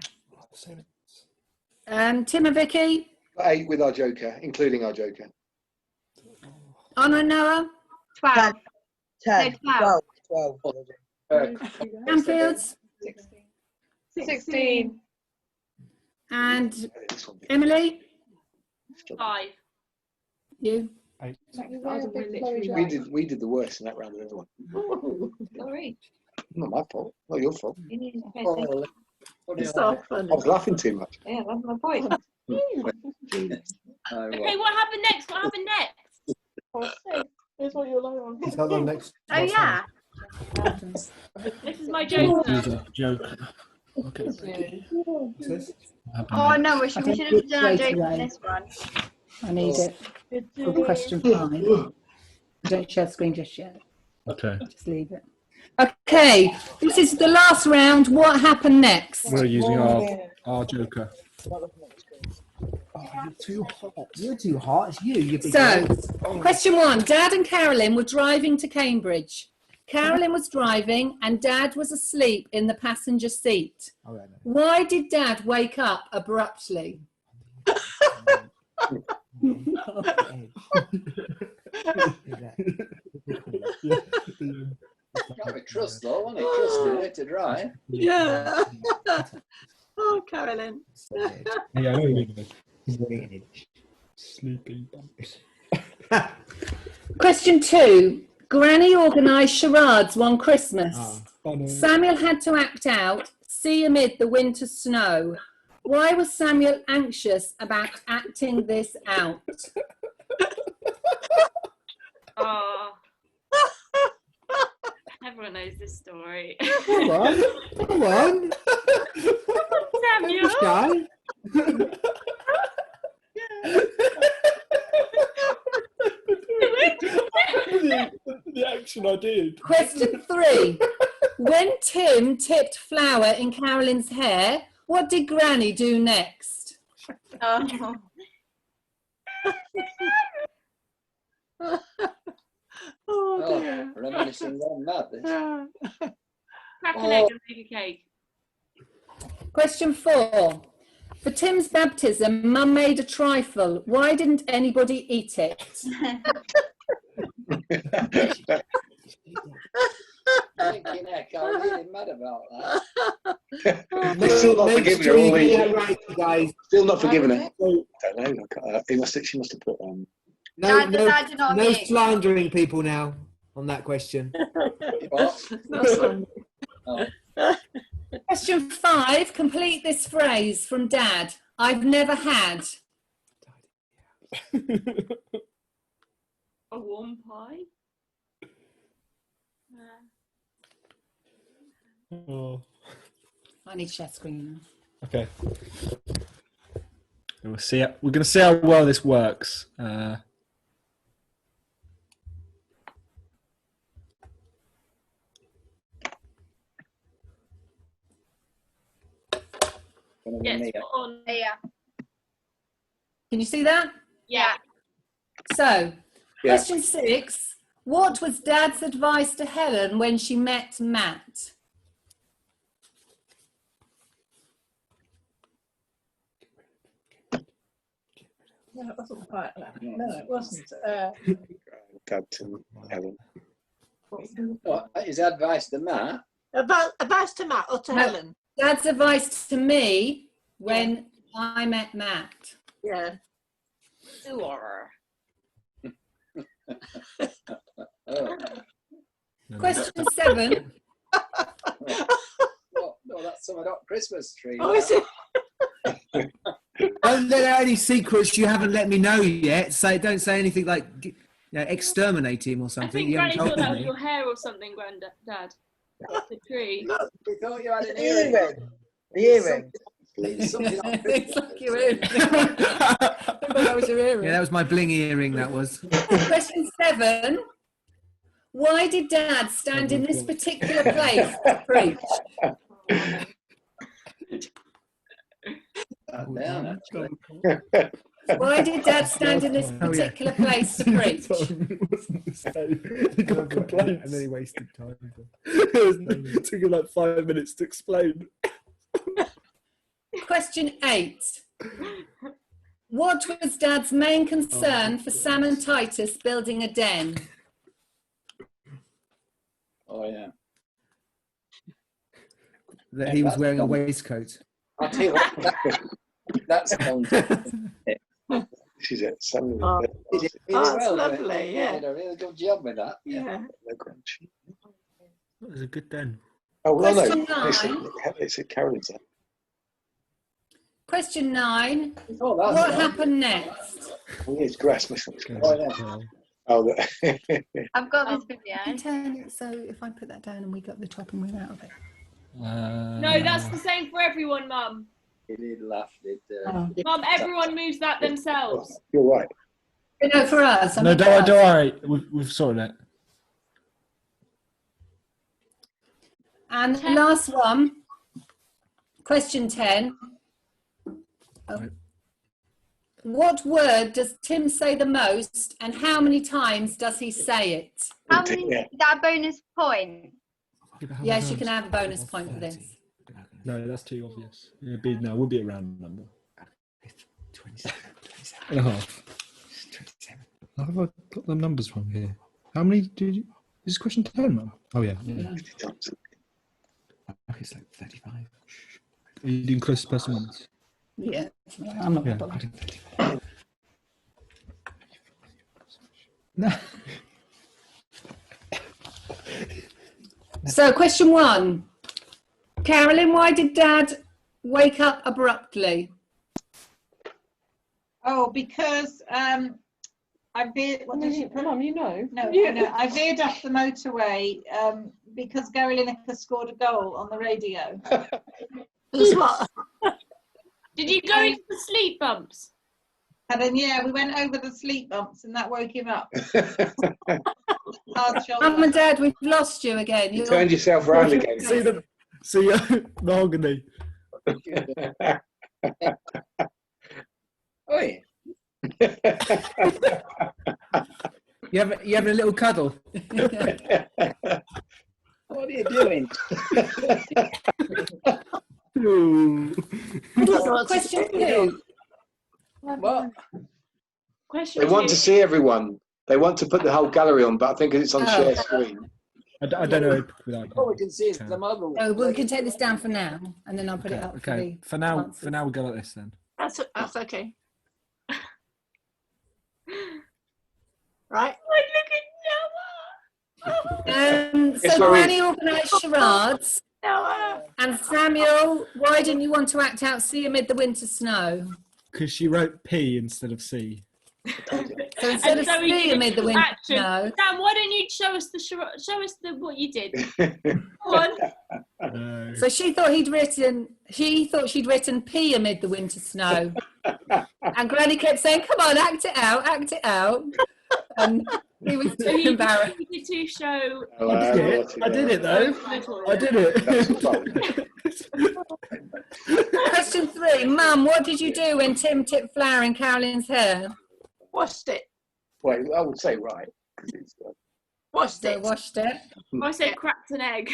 Speaker 5: Tim and Vicky?
Speaker 4: 8 with our joker, including our joker.
Speaker 5: Honor and Noah?
Speaker 1: 12.
Speaker 7: 10.
Speaker 1: No,
Speaker 7: 12.
Speaker 6: 12.
Speaker 5: Anfields
Speaker 8: 16.
Speaker 5: and Emily,
Speaker 8: 5.
Speaker 5: you.
Speaker 4: We did the worst in that round of everyone.
Speaker 1: Sorry.
Speaker 4: Not my fault. Not your fault.
Speaker 1: You need to pay
Speaker 6: Oh,
Speaker 1: attention.
Speaker 6: what
Speaker 9: It's
Speaker 6: is
Speaker 9: so
Speaker 6: that?
Speaker 9: funny.
Speaker 4: I was laughing too much.
Speaker 1: Yeah, that's my point.
Speaker 6: Oh,
Speaker 8: Okay, what happened next? What happened next?
Speaker 9: Here's what you're like on.
Speaker 10: Is that the next?
Speaker 1: Oh, yeah.
Speaker 8: This is my Joker.
Speaker 10: Joker. Okay. What's this?
Speaker 1: Oh, no, we should have done a joke on this one.
Speaker 5: I need it for question 5. Don't share screen just yet.
Speaker 3: Okay.
Speaker 5: Just leave it. Okay, this is the last round. What happened next?
Speaker 3: We're using our Joker.
Speaker 10: Oh, you're too hot. You're too hot. It's you big
Speaker 5: So,
Speaker 10: girl.
Speaker 5: question 1. Dad and Carolyn were driving to Cambridge. Carolyn was driving and Dad was asleep in the passenger seat.
Speaker 10: Oh, yeah, no.
Speaker 5: Why did Dad wake up abruptly?
Speaker 6: Can't be trust though, wasn't it? Trust in it to drive.
Speaker 9: Yeah. Oh, Carolyn.
Speaker 3: Yeah, I know what you mean. Sleepy.
Speaker 5: Question 2. Granny organised charades one Christmas.
Speaker 3: Funny.
Speaker 5: Samuel had to act out "See Amid the Winter Snow." Why was Samuel anxious about acting this out?
Speaker 8: Oh. Everyone knows this story.
Speaker 10: Come on. Come on.
Speaker 8: Samuel.
Speaker 10: Guy.
Speaker 3: the action I did.
Speaker 5: Question 3. When Tim tipped flour in Carolyn's hair, what did Granny do next?
Speaker 1: Oh.
Speaker 9: Oh, dear.
Speaker 6: Reminiscing on that. This.
Speaker 8: Crack an egg and make a cake.
Speaker 5: Question 4. For Tim's baptism, Mum made a trifle. Why didn't anybody eat it?
Speaker 6: Thinking heck, I'm really mad about that.
Speaker 4: Still not forgiving her all these.
Speaker 10: Right, guys.
Speaker 4: Still not forgiving her. I don't know. She must have put
Speaker 10: No slandering people now on that question.
Speaker 5: Question 5. Complete this phrase from Dad. I've never had.
Speaker 8: A warm pie?
Speaker 3: Oh.
Speaker 5: I need share screen now.
Speaker 3: Okay. We'll see. We're going to see how well this works.
Speaker 8: Yes, on.
Speaker 1: Yeah.
Speaker 5: Can you see that?
Speaker 8: Yeah.
Speaker 5: So, question 6. What was Dad's advice to Helen when she met Matt?
Speaker 9: No, it wasn't quite that. No, it wasn't.
Speaker 4: Dad to Helen.
Speaker 6: What is advice to Matt?
Speaker 9: Advice to Matt or to
Speaker 5: No.
Speaker 9: Helen?
Speaker 5: Dad's advice to me when I met Matt.
Speaker 9: Yeah.
Speaker 8: Sure.
Speaker 5: Question 7.
Speaker 6: No, that's some of that Christmas tree.
Speaker 9: Oh, is it?
Speaker 10: Don't let out any secrets you haven't let me know yet. So don't say anything like exterminate him or
Speaker 8: I
Speaker 10: something.
Speaker 8: think
Speaker 10: You
Speaker 8: Granny
Speaker 10: haven't
Speaker 8: thought
Speaker 10: told
Speaker 8: that was
Speaker 10: me.
Speaker 8: your hair or something, Grandad. The tree.
Speaker 6: We thought you had an
Speaker 7: Earring.
Speaker 6: earring.
Speaker 7: The earring.
Speaker 6: Something on
Speaker 5: It's like your earring. That was your earring.
Speaker 10: Yeah, that was my bling earring. That was.
Speaker 5: Question 7. Why did Dad stand in this particular place to preach?
Speaker 6: down, actually.
Speaker 5: Why did Dad stand in this particular place to preach?
Speaker 3: He got complaints.
Speaker 10: And then he wasted time.
Speaker 3: It took him like 5 minutes to explain.
Speaker 5: Question 8. What was Dad's main concern for Sam and Titus building a den?
Speaker 6: Oh yeah.
Speaker 10: That he was wearing a waistcoat.
Speaker 6: I'll tell you what, that's fun.
Speaker 4: This is it. Sunday.
Speaker 9: Oh.
Speaker 6: He did really
Speaker 9: Oh, that's
Speaker 6: well.
Speaker 9: lovely,
Speaker 6: He
Speaker 9: yeah.
Speaker 6: did a really good job with that.
Speaker 9: Yeah.
Speaker 10: That was a good den.
Speaker 4: Oh, well,
Speaker 5: Question
Speaker 4: no.
Speaker 5: 9.
Speaker 4: It's at Carolyn's.
Speaker 5: Question 9.
Speaker 6: Oh, that's
Speaker 5: What
Speaker 6: nice.
Speaker 5: happened next?
Speaker 4: Oh, yeah, it's grass missing.
Speaker 6: Oh, yeah.
Speaker 4: Oh,
Speaker 1: I've got this video.
Speaker 5: You turn it so if I put that down and we got the top and we're out of it.
Speaker 8: No, that's the same for everyone, Mum.
Speaker 6: He did laugh.
Speaker 8: Mum, everyone moves that themselves.
Speaker 4: You're right.
Speaker 5: No, for us. I
Speaker 3: No,
Speaker 5: mean,
Speaker 3: don't
Speaker 5: us.
Speaker 3: worry. We've sorted it.
Speaker 5: And the last one, question 10. What word does Tim say the most and how many times does he say it?
Speaker 1: How many? Is that a bonus point?
Speaker 5: Yes, you can have a bonus point for this.
Speaker 3: No, that's too obvious. It would be a round number. 27 and a half. 27. Have I got the numbers from here? How many did you? Is this question 10, Mum? Oh, yeah.
Speaker 10: It's like 35.
Speaker 3: Are you doing closest person once?
Speaker 5: Yeah, I'm not
Speaker 3: Yeah.
Speaker 5: bothered.
Speaker 3: No.
Speaker 5: So, question 1. Carolyn, why did Dad wake up abruptly?
Speaker 11: Oh, because I veered. What did you put?
Speaker 2: Mum, you know.
Speaker 11: No, I know. I veered off the motorway because Gary Lineker scored a goal on the radio.
Speaker 9: What?
Speaker 8: Did you go into the sleep bumps?
Speaker 11: And then, yeah, we went over the sleep bumps and that woke him up. Hard shoulder.
Speaker 5: Mum and Dad, we've lost you again.
Speaker 4: You turned yourself around again.
Speaker 3: See mahogany.
Speaker 6: Oi.
Speaker 10: You having a little cuddle?
Speaker 6: What are you doing?
Speaker 5: Question 2.
Speaker 6: What?
Speaker 8: Question
Speaker 4: They want
Speaker 8: 2.
Speaker 4: to see everyone. They want to put the whole gallery on, but I think it's on share screen.
Speaker 3: I don't know. Without
Speaker 6: All we can see is the model.
Speaker 5: No, we can take this down for now and then I'll put it up for
Speaker 3: Okay.
Speaker 5: the
Speaker 3: For now,
Speaker 5: answers.
Speaker 3: we'll go like this then.
Speaker 9: That's okay. Right.
Speaker 5: So Granny organised charades. And Samuel, why didn't you want to act out "See Amid the Winter Snow"?
Speaker 3: Because she wrote P instead of C.
Speaker 5: So instead of
Speaker 8: So we
Speaker 5: "See
Speaker 8: did
Speaker 5: Amid the
Speaker 8: full
Speaker 5: Winter
Speaker 8: action.
Speaker 5: Snow,"
Speaker 8: Dan, why don't you show us what you did? Go on.
Speaker 5: so she thought she'd written "P Amid the Winter Snow," and Granny kept saying, "Come on, act it out, act it out." And he was too embarrassed.
Speaker 8: You need to show.
Speaker 3: I did it though. I did it.
Speaker 5: Question 3, Mum, what did you do when Tim tipped flour in Carolyn's hair?
Speaker 9: Washed it.
Speaker 4: Wait, I would say right. It's,
Speaker 9: Washed
Speaker 5: So
Speaker 9: it.
Speaker 5: washed it.
Speaker 8: I said cracked an egg.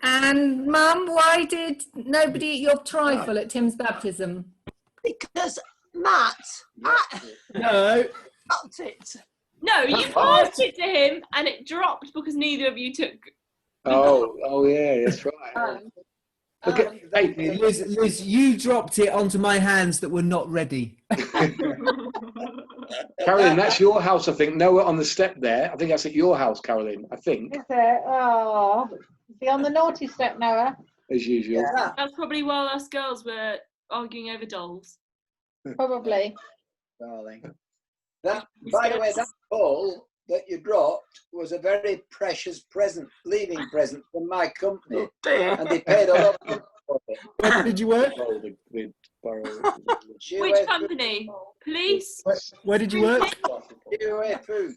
Speaker 5: And Mum, why did nobody eat your trifle at Tim's baptism?
Speaker 9: Because Matt
Speaker 3: No.
Speaker 9: dropped it.
Speaker 8: No, you passed it to him and it dropped because neither of you took.
Speaker 4: oh yeah, that's right. Look at, hey,
Speaker 10: Liz, you dropped it onto my hands that were not ready.
Speaker 4: Carolyn, that's your house, I think. Nowhere on the step there. I think that's at your house, Carolyn. I think,
Speaker 11: Is it? Oh, is he on the naughty step, Noah?
Speaker 4: as usual.
Speaker 8: That's probably while us girls were arguing over dolls.
Speaker 11: Probably.
Speaker 6: Darling. That, by the way, that ball that you dropped was a very precious present, leaving present from my company. And they paid a lot of money for it.
Speaker 3: Where did you work?
Speaker 8: Which company? Police?
Speaker 3: Where did you work?
Speaker 6: Giveaway Foods.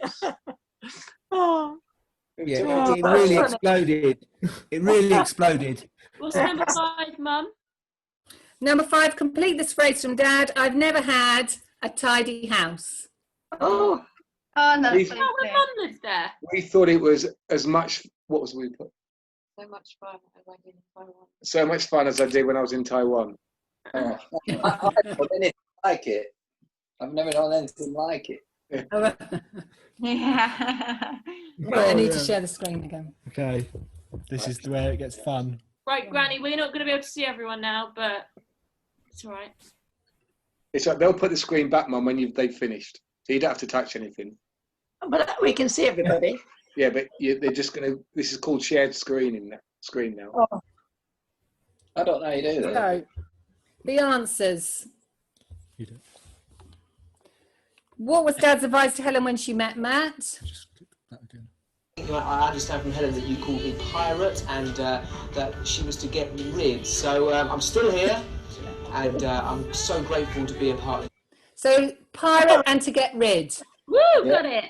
Speaker 9: Oh.
Speaker 10: Yeah, it really exploded. It really exploded.
Speaker 8: What's number 5, Mum?
Speaker 5: Number 5, complete this phrase from Dad. I've never had a tidy house.
Speaker 9: Oh.
Speaker 1: Oh, that's so
Speaker 8: Oh, my
Speaker 1: clear.
Speaker 8: mum lived there.
Speaker 4: We thought it was as much. What was we put?
Speaker 1: So much fun as I did in Taiwan.
Speaker 4: So much fun as I did when I was in Taiwan.
Speaker 6: Oh. I've never done anything like it. I've never done anything like it.
Speaker 5: Right,
Speaker 8: Yeah.
Speaker 5: I need to share the screen again.
Speaker 3: Okay, this is where it gets fun.
Speaker 8: Right, Granny, we're not going to be able to see everyone now, but it's all right.
Speaker 4: It's like they'll put the screen back, Mum, when they've finished, so you don't have to touch anything.
Speaker 9: But we can see everybody.
Speaker 4: Yeah, but they're just going to. This is called shared screen now.
Speaker 9: Oh,
Speaker 6: I don't know how you do that.
Speaker 5: So, the answers.
Speaker 3: You do.
Speaker 5: What was Dad's advice to Helen when she met Matt?
Speaker 3: Just click that again.
Speaker 12: I understand from Helen that you called me pirate and that she was to get rid. So I'm still here and I'm so grateful to be a part of it.
Speaker 5: So, pirate and to get rid.
Speaker 8: Woo, got it.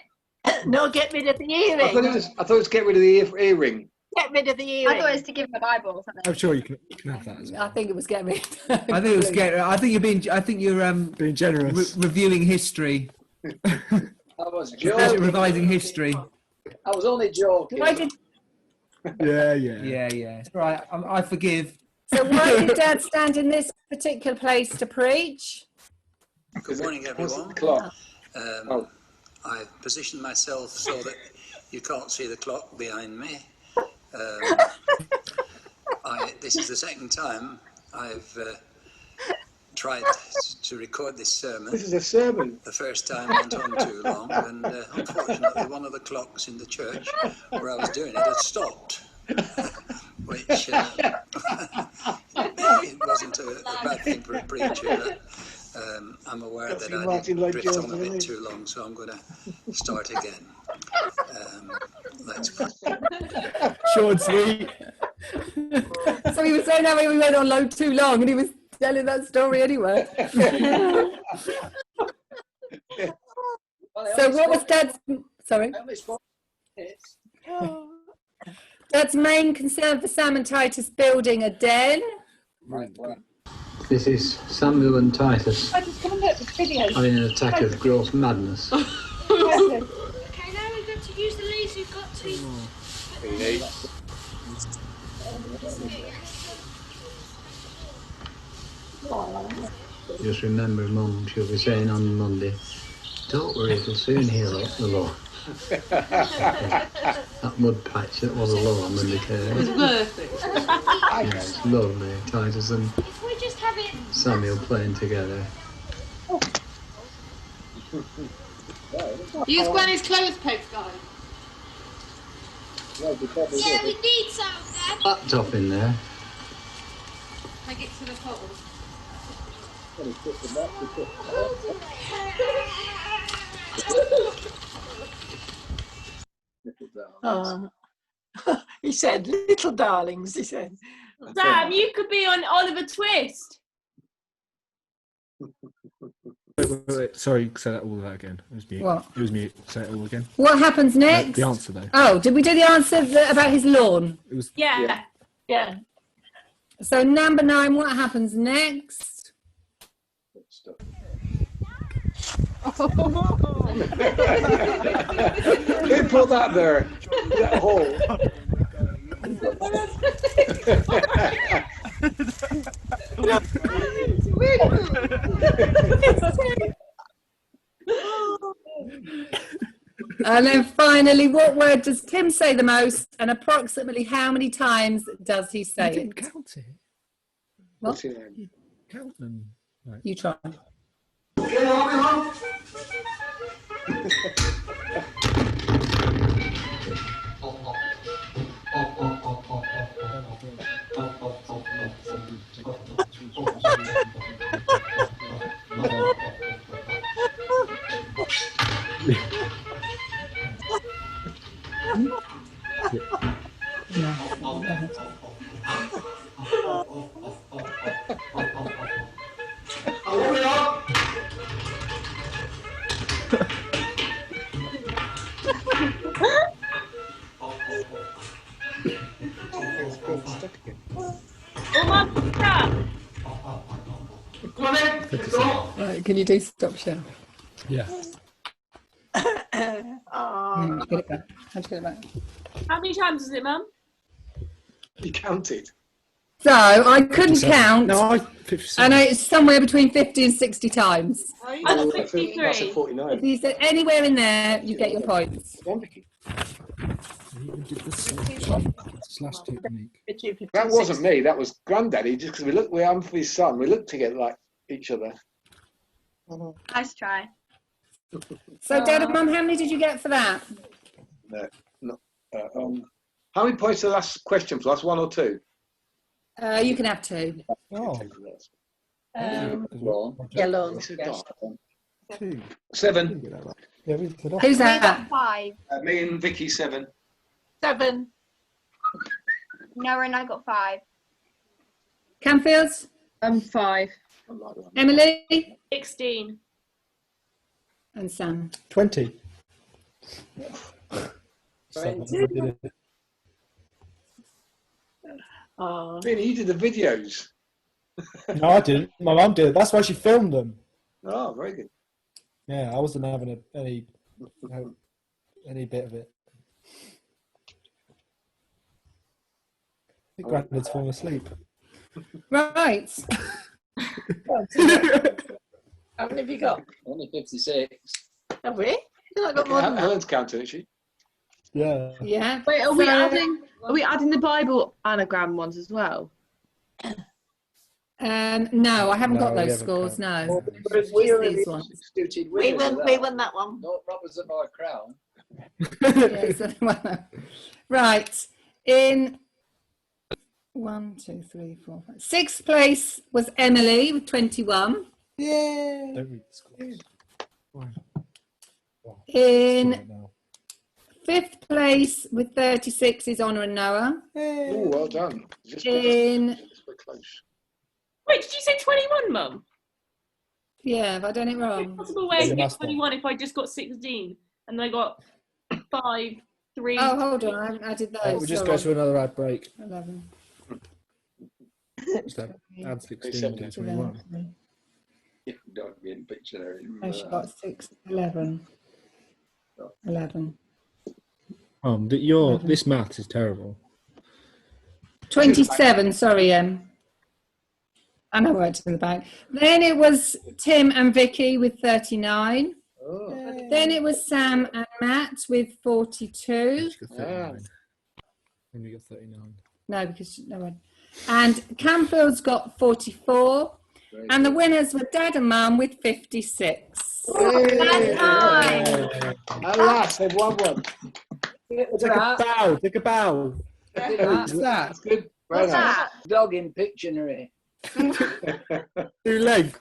Speaker 9: no, get rid of the
Speaker 4: I thought
Speaker 9: earring.
Speaker 4: it was get rid of the earring.
Speaker 9: Get rid of the
Speaker 1: I
Speaker 9: earring.
Speaker 1: thought it was to give him a Bible or something.
Speaker 3: I'm sure you can have that as well.
Speaker 5: I think it was get rid.
Speaker 10: I think it was get. I think you're
Speaker 3: Being generous.
Speaker 10: reviewing history,
Speaker 6: I was joking.
Speaker 10: revising history.
Speaker 6: I was only joking.
Speaker 5: Why did,
Speaker 3: Yeah.
Speaker 10: Yeah. It's all right. I forgive.
Speaker 5: so why did Dad stand in this particular place to preach?
Speaker 4: Good
Speaker 13: morning, everyone.
Speaker 4: Clock.
Speaker 13: I've positioned myself so that you can't see the clock behind me. This is the second time I've tried to record this sermon.
Speaker 4: This is a sermon.
Speaker 13: The first time went on too long, and unfortunately one of the clocks in the church where I was doing it had stopped. Which it wasn't a bad thing for a preacher. I'm aware that I did drift on a bit too long, so I'm going to start again. Let's go.
Speaker 3: Short and sweet.
Speaker 5: So he was saying how we went on too long, and he was telling that story anyway. So what was Dad's? Sorry. Dad's main concern for Sam and Titus building a den.
Speaker 14: This is Samuel and Titus having an attack of gross madness.
Speaker 8: Okay, now we've got to use the laser. We've got to.
Speaker 14: Just remember, Mum, she'll be saying on Monday, don't worry, it'll soon heal up the law. That mud patch that was a lawn when they came.
Speaker 8: It's worth it.
Speaker 14: Yeah, it's lovely. Titus and
Speaker 8: If we just have it.
Speaker 14: Samuel playing together.
Speaker 11: Use Granny's clothes pegs, guys.
Speaker 8: Yeah, we need some, Dad.
Speaker 14: Laptop in there.
Speaker 11: Take it to the bottle.
Speaker 9: He said, little darlings, he said.
Speaker 8: Sam, you could be on Oliver Twist.
Speaker 3: Wait. Sorry, say all of that again. It was mute.
Speaker 5: What?
Speaker 3: It was mute. Say it all again.
Speaker 5: What happens next?
Speaker 3: The answer though.
Speaker 5: Oh, did we do the answer about his lawn?
Speaker 3: It was.
Speaker 8: Yeah.
Speaker 9: Yeah.
Speaker 5: So number 9, what happens next?
Speaker 4: Who put that there? That hole.
Speaker 5: And then finally, what word does Tim say the most, and approximately how many times does he say
Speaker 3: You didn't
Speaker 5: it?
Speaker 3: count it.
Speaker 5: What?
Speaker 3: Count them. Right.
Speaker 5: You try. Right, can you do stop share?
Speaker 3: Yeah.
Speaker 5: Get it back. How'd you get it back?
Speaker 8: How many times is it, Mum?
Speaker 4: You counted.
Speaker 5: So I couldn't
Speaker 3: 57.
Speaker 5: count,
Speaker 3: No,
Speaker 5: and
Speaker 3: 57.
Speaker 5: it's somewhere between 50 and 60 times.
Speaker 8: I got 53.
Speaker 4: That's a 49.
Speaker 5: If you said anywhere in there, you get your points.
Speaker 3: Slash technique.
Speaker 4: That wasn't me. That was Granddaddy. Just because I'm for his son. We looked together like each other.
Speaker 1: Nice try.
Speaker 5: So, Dad and Mum, how many did you get for that?
Speaker 4: No, how many points to the last question? Plus 1 or 2?
Speaker 5: You can have 2.
Speaker 3: Oh.
Speaker 9: Yellow.
Speaker 4: 7.
Speaker 5: Who's
Speaker 1: We
Speaker 5: that?
Speaker 1: got 5.
Speaker 4: Me and Vicky 7.
Speaker 9: 7.
Speaker 1: Noah and I got 5.
Speaker 5: Canfields?
Speaker 2: 5.
Speaker 5: Emily?
Speaker 8: 16.
Speaker 5: And Sam?
Speaker 3: 20.
Speaker 9: Oh.
Speaker 4: Vinny, you did the videos.
Speaker 3: No, I didn't. My mum did. That's why she filmed them.
Speaker 4: Oh, very good.
Speaker 3: Yeah, I wasn't having any bit of it. I think Grandad's fallen asleep.
Speaker 5: Right.
Speaker 9: How many have you got?
Speaker 6: Only 56.
Speaker 9: Have we? I got more than that.
Speaker 4: Helen's counting, isn't she?
Speaker 3: Yeah.
Speaker 5: Yeah.
Speaker 2: Wait, are we adding the Bible anagram ones as well?
Speaker 5: No, I haven't got
Speaker 3: No, we
Speaker 5: those
Speaker 3: haven't
Speaker 5: scores. No,
Speaker 6: We
Speaker 5: just these ones.
Speaker 9: We won that one.
Speaker 6: No robbers of our crown.
Speaker 5: Yeah, so, right. In 1, 2, 3, 4, 5. 6th place was Emily with 21.
Speaker 3: Yeah. Don't read the scores.
Speaker 5: In 5th place with 36 is Honor and Noah.
Speaker 4: Oh, well done.
Speaker 5: In
Speaker 4: close.
Speaker 8: Wait, did you say 21, Mum?
Speaker 5: Yeah, have I done it wrong?
Speaker 8: Possible way to get 21 if I just got 16 and I got 5, 3.
Speaker 5: Oh, hold on, I haven't added those.
Speaker 3: We'll just go to another ad break.
Speaker 5: 11.
Speaker 3: Just add 16 to 21.
Speaker 6: Don't be in picture.
Speaker 5: Oh, she got 6, 11. 11.
Speaker 3: This math is terrible.
Speaker 5: 27, sorry, I know where it's in the back. Then it was Tim and Vicky with 39.
Speaker 4: Oh.
Speaker 5: Then it was Sam and Matt with 42.
Speaker 3: And we got 39.
Speaker 5: No, because no one. And Campbell's got 44. And the winners were Dad and Mum with 56.
Speaker 4: That's
Speaker 1: time.
Speaker 4: Alas, they've won one.
Speaker 3: Take a bow. Take a bow.
Speaker 6: What's that?
Speaker 4: That's good. Well
Speaker 1: What's
Speaker 4: done.
Speaker 1: that?
Speaker 6: Dog in Pictionary.
Speaker 3: 2 legs.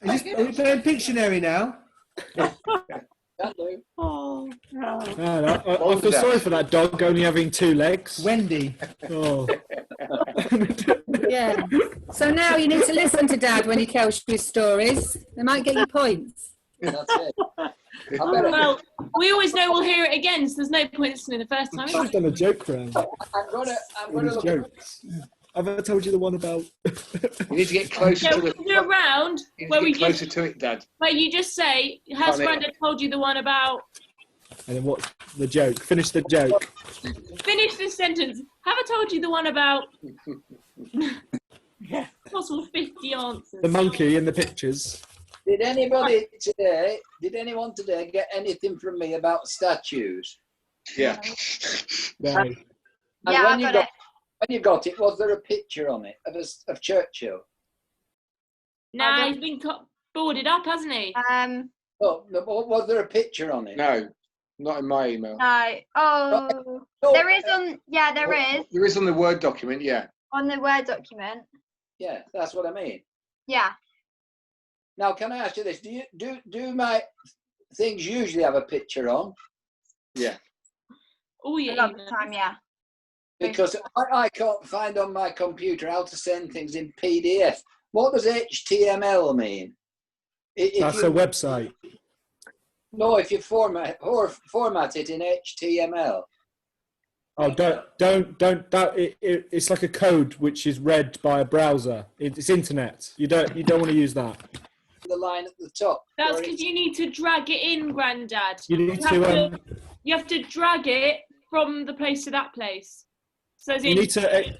Speaker 10: Are you playing Pictionary now?
Speaker 6: That do.
Speaker 9: Oh, no.
Speaker 3: I feel sorry for that dog only having 2 legs.
Speaker 10: Wendy.
Speaker 3: Oh.
Speaker 5: Yeah. So now you need to listen to Dad when he tells you his stories. They might get you points.
Speaker 6: That's it.
Speaker 8: Well, we always know we'll hear it again, so there's no point listening the first time.
Speaker 3: I've done a joke round.
Speaker 6: I'm gonna
Speaker 3: With his
Speaker 6: look
Speaker 3: jokes. Have I told you the one about?
Speaker 4: You need to get closer
Speaker 8: Yeah,
Speaker 4: to
Speaker 8: we
Speaker 4: the.
Speaker 8: can do a round
Speaker 4: You
Speaker 8: where
Speaker 4: need
Speaker 8: we
Speaker 4: to get closer
Speaker 8: just,
Speaker 4: to it, Dad.
Speaker 8: where you just say, has
Speaker 4: Can't hear.
Speaker 8: Grandad told you the one about,
Speaker 3: And then what's the joke? Finish the joke.
Speaker 8: finish this sentence, have I told you the one about possible 50 answers?
Speaker 3: The monkey in the pictures.
Speaker 6: Did anyone today get anything from me about statues?
Speaker 4: Yeah.
Speaker 3: No.
Speaker 6: And
Speaker 1: Yeah,
Speaker 6: when
Speaker 1: I
Speaker 6: you
Speaker 1: got
Speaker 6: got
Speaker 1: it.
Speaker 6: when you got it, was there a picture on it of Churchill?
Speaker 8: Nah, he's been boarded up, hasn't he?
Speaker 6: Oh, was there a picture on it?
Speaker 4: No, not in my email.
Speaker 1: No. Oh, there is on. Yeah, there is
Speaker 4: There is on the Word document, yeah.
Speaker 1: on the Word document.
Speaker 6: Yeah, that's what I mean.
Speaker 1: Yeah.
Speaker 6: Now, can I ask you this? Do my things usually have a picture on?
Speaker 4: Yeah.
Speaker 8: Oh,
Speaker 1: A
Speaker 8: yeah.
Speaker 1: lot of the time, yeah.
Speaker 6: Because I can't find on my computer how to send things in PDF. What does HTML mean?
Speaker 3: That's a website.
Speaker 6: No, if you format it in HTML.
Speaker 3: Oh, don't. It's like a code which is read by a browser. It's internet. You don't want to use that.
Speaker 6: The line at the top.
Speaker 8: That's because you need to drag it in, Grandad.
Speaker 3: You need to.
Speaker 8: You have to drag it from the place to that place. So as
Speaker 3: You
Speaker 8: in,
Speaker 3: need to.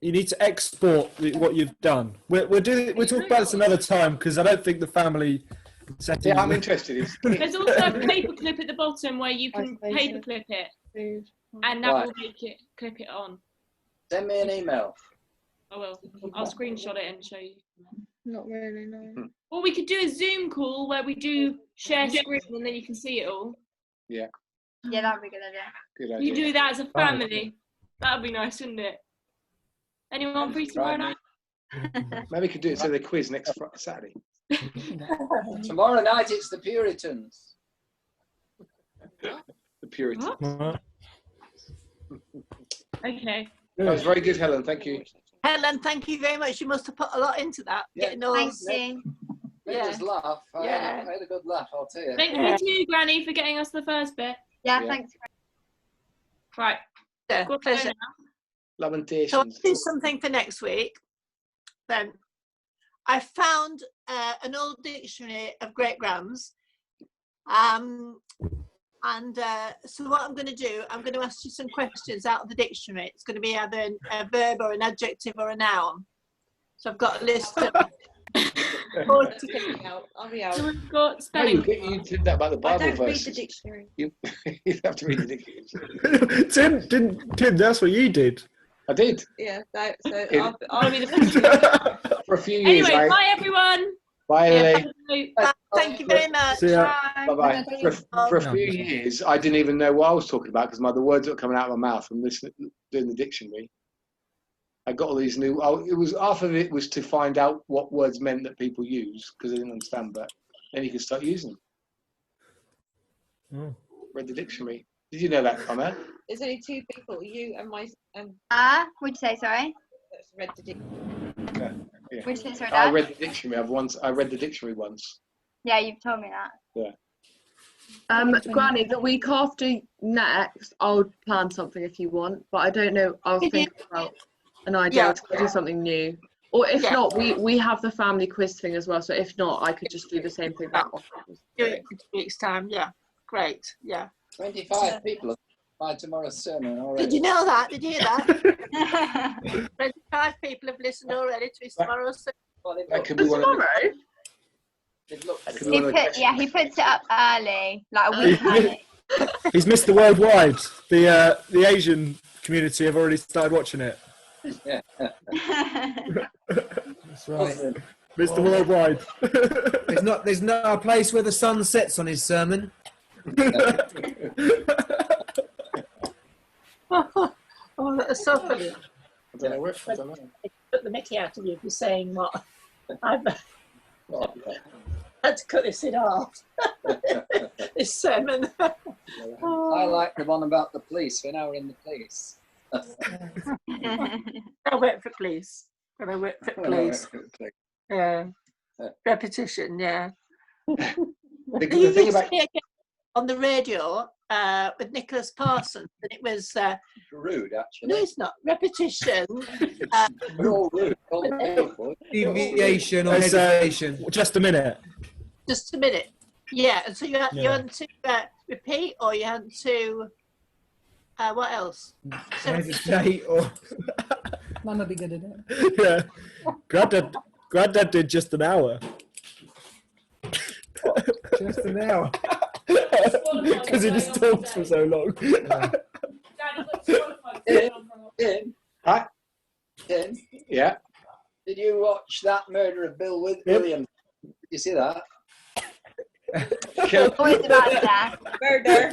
Speaker 3: You need to export what you've done. We'll talk about this another time because I don't think the family settings.
Speaker 4: Yeah, I'm interested.
Speaker 8: There's also a paperclip at the bottom where you can paperclip it, and that will make it clip it on.
Speaker 6: Send me an email.
Speaker 8: I will. I'll screenshot it and show you.
Speaker 11: Not really, no.
Speaker 8: Or we could do a Zoom call where we do share screen and then you can see it all.
Speaker 4: Yeah.
Speaker 15: Yeah, that'd be a good idea.
Speaker 4: Good idea.
Speaker 8: You do that as a family. That'd be nice, wouldn't it? Anyone free tomorrow night?
Speaker 4: Maybe we could do it so they quiz next Saturday.
Speaker 6: Tomorrow night it's the Puritans.
Speaker 4: The Puritans.
Speaker 8: Okay.
Speaker 4: That was very good, Helen. Thank you.
Speaker 9: Helen, thank you very much. You must have put a lot into that. Getting all
Speaker 15: Thanks, Jean.
Speaker 6: Made us laugh. I had a good laugh, I'll tell you.
Speaker 8: Thank you too, Granny, for getting us the first bit.
Speaker 15: Yeah, thanks.
Speaker 8: Right.
Speaker 9: Yeah,
Speaker 8: Good
Speaker 9: pleasure.
Speaker 4: Lamentations.
Speaker 9: So I'll do something for next week. Then I found an old dictionary of great grands. So what I'm going to do, I'm going to ask you some questions out of the dictionary. It's going to be either a verb or an adjective or a noun. So I've got a list of
Speaker 1: I'll be out.
Speaker 8: So we've got spelling.
Speaker 4: You did that about the Bible
Speaker 1: I don't read
Speaker 4: verses.
Speaker 1: the dictionary.
Speaker 4: You have to read the dictionary.
Speaker 3: Tim, that's what you did.
Speaker 4: I did.
Speaker 1: Yeah, so
Speaker 8: I'll be the
Speaker 4: For a few years.
Speaker 8: Anyway, bye everyone.
Speaker 4: Bye, Lily.
Speaker 9: Thank you very much.
Speaker 3: See ya.
Speaker 4: Bye-bye. For a few years, I didn't even know what I was talking about because the words that were coming out of my mouth from doing the dictionary. I got all these new. It was half of it was to find out what words meant that people use because I didn't understand. But then you could start using them. Read the dictionary. Did you know that, Connor?
Speaker 1: There's only two people, you and my.
Speaker 15: What'd you say? Sorry.
Speaker 1: That's read the dictionary.
Speaker 4: Yeah.
Speaker 15: What'd you say? Sorry,
Speaker 4: I
Speaker 15: Dad?
Speaker 4: read the dictionary. I read the dictionary once.
Speaker 15: Yeah, you've told me that.
Speaker 4: Yeah.
Speaker 2: Granny, the week after next, I'll plan something if you want, but I don't know. I'll think about an idea to do something new. Or if not, we have the family quiz thing as well. So if not, I could just do the same thing that one.
Speaker 9: Do it in 2 weeks' time. Yeah, great. Yeah.
Speaker 6: 25 people by tomorrow's sermon already.
Speaker 9: Did you know that? Did you hear that? 25 people have listened already to his tomorrow's sermon.
Speaker 4: That could be one of
Speaker 15: He puts it up early, like a week early.
Speaker 3: He's Mr. Worldwide. The Asian community have already started watching it.
Speaker 6: Yeah.
Speaker 10: That's right.
Speaker 3: Mr. Worldwide.
Speaker 10: There's not a place where the sun sets on his sermon.
Speaker 9: Oh, that's so funny.
Speaker 4: I don't know.
Speaker 9: They put the mickey out of you for saying what I've had to cut this in half. This sermon.
Speaker 6: I like the one about the police when I were in the police.
Speaker 9: I work for police. When I work for police. Yeah. Repetition, yeah.
Speaker 4: The
Speaker 9: You
Speaker 4: thing
Speaker 9: used
Speaker 4: about
Speaker 9: to hear on the radio with Nicholas Parsons, and it was
Speaker 6: rude, actually.
Speaker 9: no, it's not repetition.
Speaker 6: We're all rude.
Speaker 10: Deviation or hesitation.
Speaker 3: Just a minute.
Speaker 9: Just a minute. Yeah, and so you had to repeat, or you had to what else?
Speaker 10: Hesitate or
Speaker 11: Mum would be good at it.
Speaker 3: Yeah. Grandad did just an hour.
Speaker 10: just an hour.
Speaker 3: Because he just talks for so long.
Speaker 6: Tim?
Speaker 4: Hi.
Speaker 6: Tim?
Speaker 4: Yeah.
Speaker 6: Did you watch that Murder of Bill Williams? Did you see that?
Speaker 15: Always about that.
Speaker 1: Murder.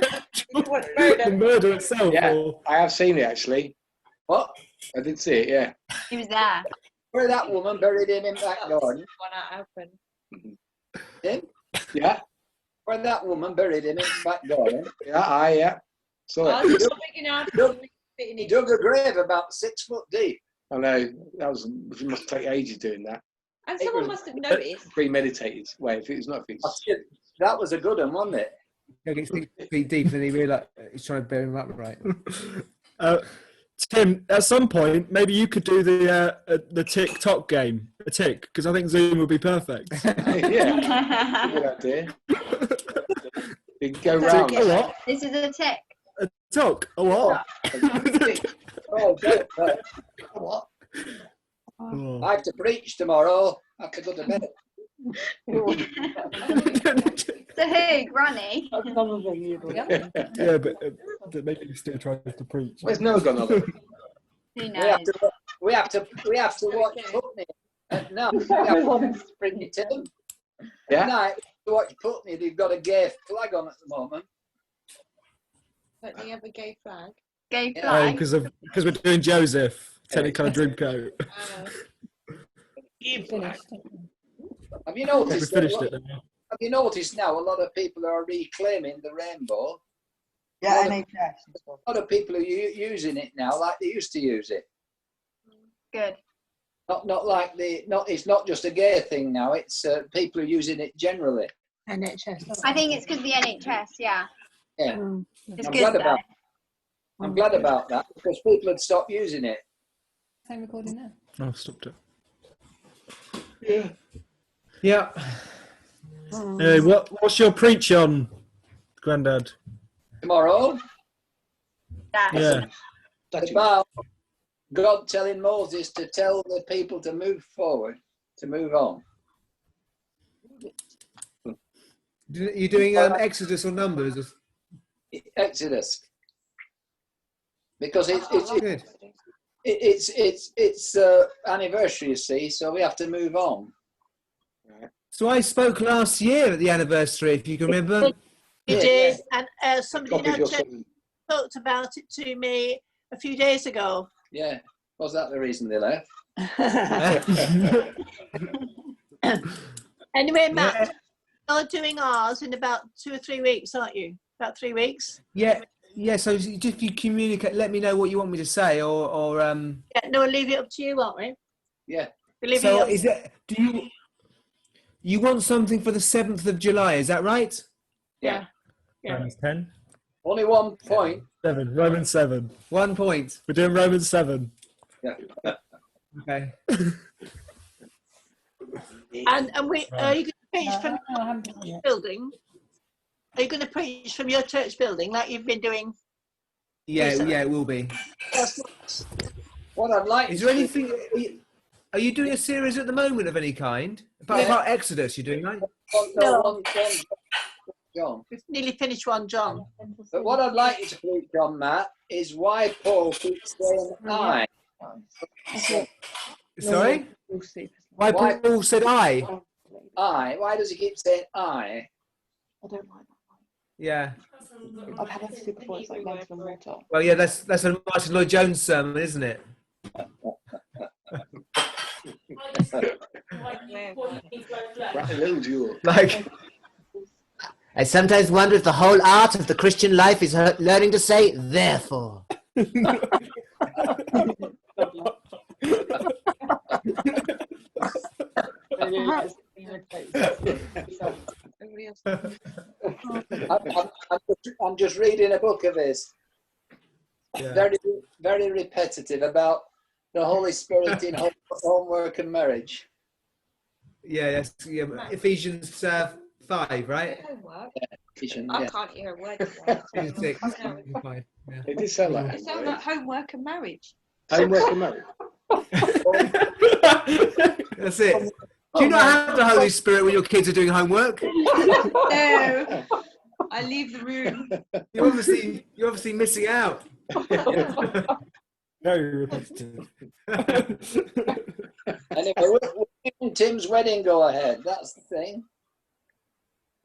Speaker 3: The murder itself.
Speaker 4: Yeah,
Speaker 3: Or...
Speaker 4: I have seen it actually.
Speaker 6: What?
Speaker 4: I did see it, yeah.
Speaker 15: He was there.
Speaker 6: Where that woman buried him in that garden? Tim?
Speaker 4: Yeah.
Speaker 6: Where that woman buried him in the back garden?
Speaker 4: Yeah. So
Speaker 6: He dug a grave about 6 foot deep.
Speaker 4: I know it must take ages doing that.
Speaker 1: And someone must have noticed.
Speaker 4: Premeditated. Wait, if it's not, if it's
Speaker 6: that was a good one, wasn't it?
Speaker 10: He gets 6 feet deep and he realised he's trying to bury him up right.
Speaker 3: Tim, at some point, maybe you could do the TikTok game, a tick, because I think Zoom would be perfect.
Speaker 4: Yeah, good idea. You can go round.
Speaker 3: A what?
Speaker 15: This is a tick.
Speaker 3: A talk? A what?
Speaker 6: Oh, what? I have to preach tomorrow. I have to go to bed.
Speaker 15: So who, Granny?
Speaker 3: Yeah, but maybe he still tries to preach.
Speaker 4: Where's Noah gone?
Speaker 15: Who
Speaker 6: We
Speaker 15: knows?
Speaker 6: have to watch Putney at night. We have to bring it in.
Speaker 4: Yeah.
Speaker 6: At night, to watch Putney, they've got a gay flag on at the moment.
Speaker 8: Don't they have a gay flag?
Speaker 15: Gay
Speaker 6: Yeah.
Speaker 15: flag?
Speaker 3: Because we're doing Joseph, Technicolor Dreamcoat.
Speaker 6: Have you noticed?
Speaker 3: We finished it.
Speaker 6: Have you noticed now? A lot of people are reclaiming the rainbow.
Speaker 7: Yeah,
Speaker 6: a
Speaker 7: NHS.
Speaker 6: lot of people are using it now, like they used to use it.
Speaker 15: Good.
Speaker 6: Not like it's not just a gay thing now. It's people are using it generally.
Speaker 9: NHS.
Speaker 15: I think it's because the NHS, yeah.
Speaker 6: Yeah,
Speaker 15: It's
Speaker 6: I'm
Speaker 15: good
Speaker 6: glad
Speaker 15: though.
Speaker 6: about. I'm glad about that because people had stopped using it.
Speaker 16: Same recording now.
Speaker 3: Oh, I've stopped it.
Speaker 4: Yeah.
Speaker 3: Yeah. Anyway, what's your preach on, Grandad?
Speaker 6: Tomorrow,
Speaker 3: Yeah.
Speaker 6: about God telling Moses to tell the people to move forward, to move on.
Speaker 10: You're doing Exodus or Numbers?
Speaker 6: Exodus, because it's
Speaker 10: Good.
Speaker 6: it's anniversary, you see, so we have to move on.
Speaker 10: So I spoke last year at the anniversary, if you can remember.
Speaker 9: You
Speaker 6: Yeah,
Speaker 9: did, and somebody in
Speaker 6: Copied
Speaker 9: our
Speaker 6: your
Speaker 9: church
Speaker 6: son.
Speaker 9: talked about it to me a few days ago.
Speaker 6: Yeah, was that the reason they left?
Speaker 9: Anyway, Matt,
Speaker 10: Yeah.
Speaker 9: you're doing ours in about 2 or 3 weeks, aren't you? About 3 weeks?
Speaker 10: Yeah. So if you communicate, let me know what you want me to say, or
Speaker 9: Yeah, no, we'll leave it up to you, won't we?
Speaker 6: Yeah.
Speaker 9: We'll leave
Speaker 10: So
Speaker 9: it up.
Speaker 10: is it? Do you want something for the 7th of July? Is that right?
Speaker 9: Yeah.
Speaker 3: Romans 10.
Speaker 6: Only 1 point.
Speaker 3: 7. Romans 7.
Speaker 10: 1 point.
Speaker 3: We're doing Romans 7.
Speaker 6: Yeah.
Speaker 10: Okay.
Speaker 9: And we are you going to preach from your church building? Are you going to preach from your church building like you've been doing?
Speaker 10: Yeah,
Speaker 9: recently?
Speaker 10: yeah, it will be.
Speaker 6: What I'd like
Speaker 10: Is there anything? Are you doing a series at the moment of any kind? About Exodus, you're doing, right?
Speaker 9: No.
Speaker 6: John.
Speaker 9: We've nearly finished 1 John.
Speaker 6: But what I'd like you to preach on, Matt, is why Paul keeps saying I.
Speaker 10: Sorry? Why Paul said I?
Speaker 6: I. Why does he keep saying I?
Speaker 16: I don't like that.
Speaker 10: Yeah.
Speaker 16: I've had a super voice like Lance and Water.
Speaker 10: Well, yeah, that's a Martin Lloyd-Jones sermon, isn't it? Like,
Speaker 12: I sometimes wonder if the whole art of the Christian life is learning to say therefore.
Speaker 6: I'm just reading a book of his.
Speaker 10: Yeah.
Speaker 6: Very, very repetitive about the Holy Spirit in homework and marriage.
Speaker 10: yeah, yes, yeah. Ephesians 5, right?
Speaker 8: Homework.
Speaker 6: Ephesians,
Speaker 8: I
Speaker 6: yeah.
Speaker 8: can't hear a word.
Speaker 10: Ephesians 6. 5, yeah.
Speaker 4: It did sound like
Speaker 8: It sounds like homework and marriage.
Speaker 4: homework and marriage.
Speaker 10: That's it. Do you not have the Holy Spirit when your kids are doing homework?
Speaker 1: No, I leave the room.
Speaker 10: You're obviously missing out.
Speaker 3: Very repetitive.
Speaker 6: Anyway, will Tim's wedding go ahead? That's the thing.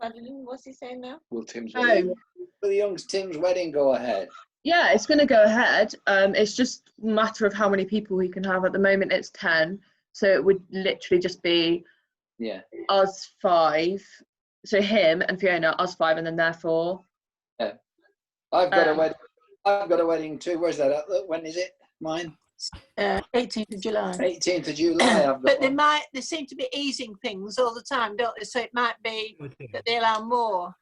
Speaker 8: Madeline, what's he saying now?
Speaker 4: Will Tim's
Speaker 2: Oh,
Speaker 6: Will the young Tim's wedding go ahead?
Speaker 2: yeah, it's going to go ahead. It's just a matter of how many people we can have. At the moment, it's 10. So it would literally just be
Speaker 6: Yeah.
Speaker 2: us 5. So him and Fiona, us 5, and then they're 4.
Speaker 6: Yeah. I've got a wedding. I've got a wedding too. Where's that? When is it? Mine.
Speaker 9: 18th of July.
Speaker 6: 18th of July. I've got
Speaker 9: But
Speaker 6: one.
Speaker 9: they seem to be easing things all the time, don't they? So it might be that they allow more.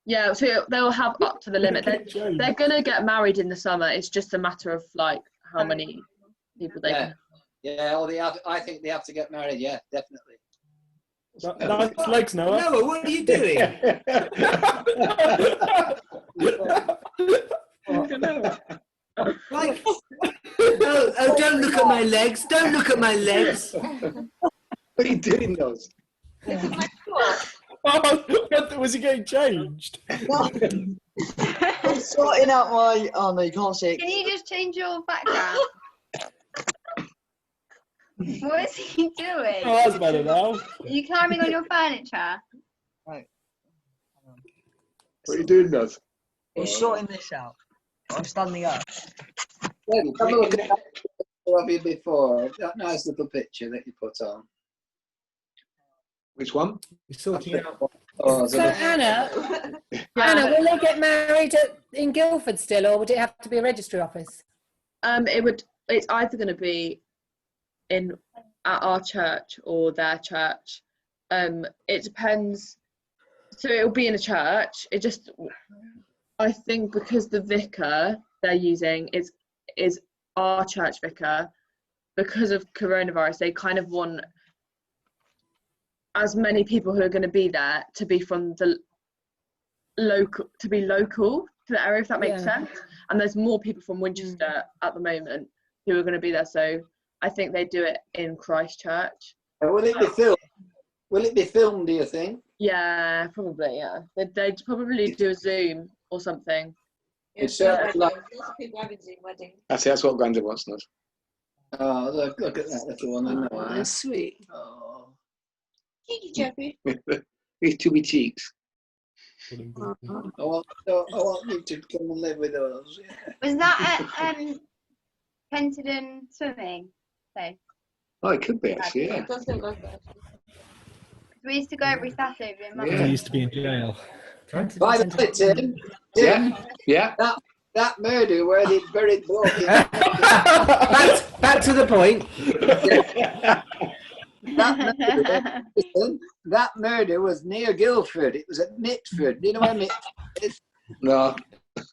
Speaker 2: Yeah, so they'll have up to the limit. They're going to get married in the summer. It's just a matter of like how many people they can.
Speaker 6: Yeah. Oh, they have. I think they have to get married. Yeah, definitely.
Speaker 3: Nice legs, Noah.
Speaker 10: Noah, what are you doing? Like, don't Don't look at my legs. Don't look at my legs.
Speaker 4: What are you doing, Noz?
Speaker 3: Was he getting changed?
Speaker 7: I'm sorting out my. Oh no, you can't see it.
Speaker 15: Can you just change your background? What is he doing?
Speaker 3: Oh, that's better now.
Speaker 15: Are you climbing on your furniture?
Speaker 7: Right.
Speaker 4: What are you doing, Noz?
Speaker 7: I'm sorting this out. I'm standing up.
Speaker 6: Have a look at that picture of you before. That nice little picture that you put on.
Speaker 4: Which one?
Speaker 3: He's sorting it out.
Speaker 6: Oh,
Speaker 5: So Anna, will they get married in Guildford still, or would it have to be a registry office?
Speaker 2: It's either going to be at our church or their church. It depends. So it'll be in a church. I think because the vicar they're using is our church vicar, because of coronavirus, they kind of want as many people who are going to be there to be from the local to the area, if that makes sense. And there's more people from Winchester at the moment who are going to be there, so I think they do it in Christchurch.
Speaker 6: Will it be filmed? Will it be filmed, do you think?
Speaker 2: Yeah, probably. Yeah, they'd probably do a Zoom or something.
Speaker 6: It's like
Speaker 16: Lots of people having Zoom weddings.
Speaker 4: That's what Grandad wants, Noz.
Speaker 6: oh, look at that little one. I know.
Speaker 9: Oh, that's sweet.
Speaker 6: Oh.
Speaker 16: Cheeky Jeffrey.
Speaker 4: These chubby cheeks.
Speaker 6: I want you to come and live with us.
Speaker 15: Was that at Penton Swimming? So
Speaker 4: Oh, it could be actually. Yeah.
Speaker 16: It does look like that.
Speaker 15: we used to go every Saturday with Mum.
Speaker 3: He used to be in jail.
Speaker 6: By the way, Tim.
Speaker 4: Yeah.
Speaker 6: That murder where they buried bloke.
Speaker 10: Back to the point.
Speaker 6: That murder was near Guildford. It was at Mitford. Do you know where Mitford is?
Speaker 4: No.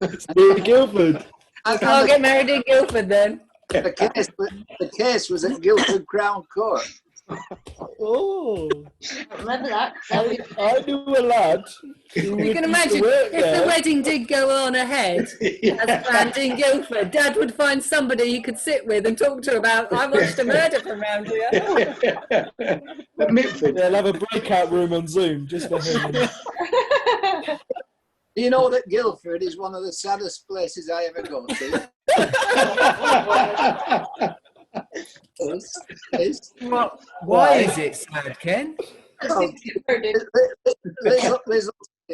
Speaker 3: It's near Guildford.
Speaker 5: I'll get married in Guildford then.
Speaker 6: The case was at Guildford Crown Court.
Speaker 3: Oh.
Speaker 16: Remember that?
Speaker 3: I knew a lad.
Speaker 5: You can imagine if the wedding did go on ahead as planned in Guildford, Dad would find somebody he could sit with and talk to about, I watched a murder from around here.
Speaker 3: They'll have a breakout room on Zoom just for him.
Speaker 6: Do you know that Guildford is one of the saddest places I ever go to?
Speaker 10: Why is it sad, Ken?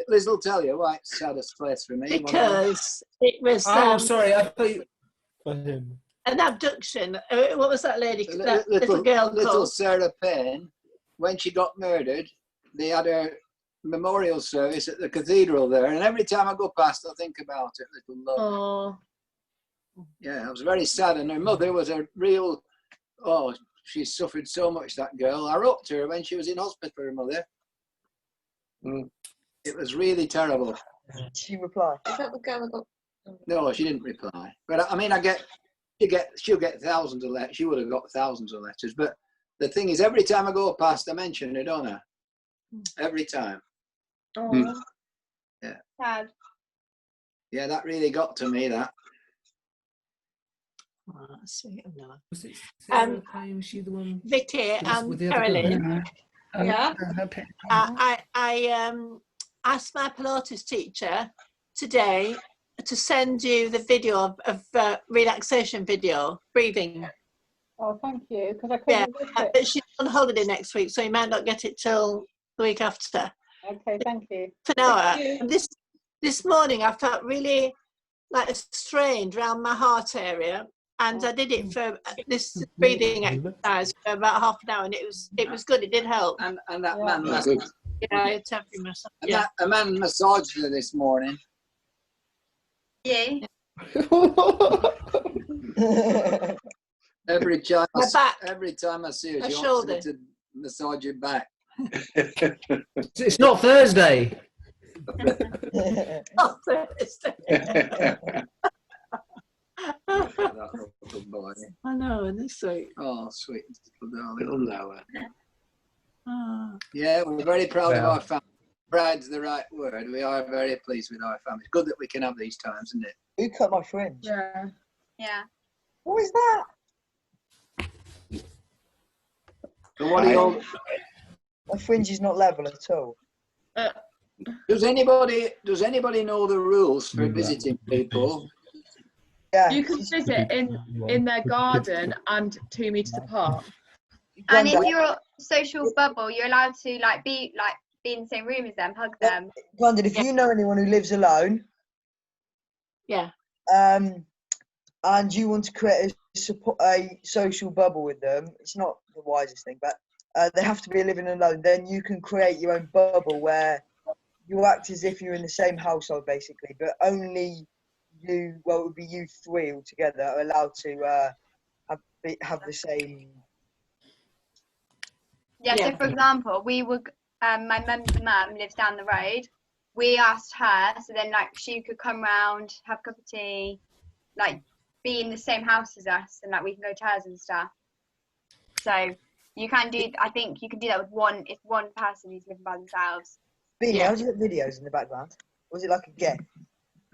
Speaker 6: Liz will tell you why it's the saddest place for me.
Speaker 9: Because it was.
Speaker 10: Sorry, I thought you...
Speaker 3: For him.
Speaker 9: An abduction. What was that lady? That little girl
Speaker 6: Little
Speaker 9: called?
Speaker 6: Sarah Payne, when she got murdered, they had a memorial service at the cathedral there, and every time I go past, I think about it. Little love.
Speaker 2: Oh.
Speaker 6: Yeah, it was very sad, and her mother was a real. Oh, she suffered so much, that girl. I wrote to her when she was in hospital, her mother. It was really terrible.
Speaker 7: She replied.
Speaker 16: Is that the girl that got...
Speaker 6: No, she didn't reply. But I mean, she'll get thousands of letters. She would have got thousands of letters. But the thing is, every time I go past, I mention her, don't I? Every time.
Speaker 15: Oh.
Speaker 6: Yeah.
Speaker 15: Sad.
Speaker 6: Yeah, that really got to me, that.
Speaker 9: Oh, sweet of Noah.
Speaker 10: Was it Sarah Payne? Was she the one?
Speaker 9: Vicky and
Speaker 10: with the other
Speaker 9: Carolyn.
Speaker 16: Yeah.
Speaker 9: I asked my Pilates teacher today to send you the video of relaxation video, breathing.
Speaker 11: Oh, thank you, because I couldn't look it.
Speaker 9: But she's on holiday next week, so you might not get it till the week after.
Speaker 11: Okay, thank you.
Speaker 9: For now, this morning I felt really like strained around my heart area, and I did it for this breathing exercise for about half an hour, and it was good. It did help.
Speaker 6: And that man massaged.
Speaker 9: Yeah, it's helping myself.
Speaker 6: Yeah. A man massaged her this morning.
Speaker 15: Yeah.
Speaker 6: Every time I see her,
Speaker 9: my
Speaker 6: she
Speaker 9: shoulder.
Speaker 6: wants me to massage her back.
Speaker 10: It's not Thursday.
Speaker 9: Not Thursday. I know, and it's sweet.
Speaker 6: Oh, sweet little darling.
Speaker 4: Little Noah.
Speaker 9: Oh.
Speaker 6: Yeah, we're very proud of our family. Proud's the right word. We are very pleased with our family. It's good that we can have these times, isn't it?
Speaker 7: Who cut my fringe?
Speaker 2: Yeah.
Speaker 15: Yeah.
Speaker 7: What is that?
Speaker 6: So what do you all?
Speaker 7: My fringe is not level at all.
Speaker 6: Does anybody know the rules for visiting people?
Speaker 7: Yeah.
Speaker 2: You can visit in their garden and 2 meters apart.
Speaker 15: And if you're a social bubble, you're allowed to be in the same room as them, hug them.
Speaker 7: Grandad, if you know anyone who lives alone,
Speaker 9: yeah,
Speaker 7: and you want to create a social bubble with them, it's not the wisest thing, but they have to be living alone. Then you can create your own bubble where you act as if you're in the same household, basically, but only you. Well, it would be you three all together are allowed to have the same.
Speaker 15: Yeah. So, for example, we were. My mum's mum lives down the road. We asked her, so then she could come round, have a cup of tea, be in the same house as us, and we can go to hers and stuff. So you can do. I think you can do that with one person who's living by themselves.
Speaker 7: Beanie, how do you get videos in the background? Was it like a GIF?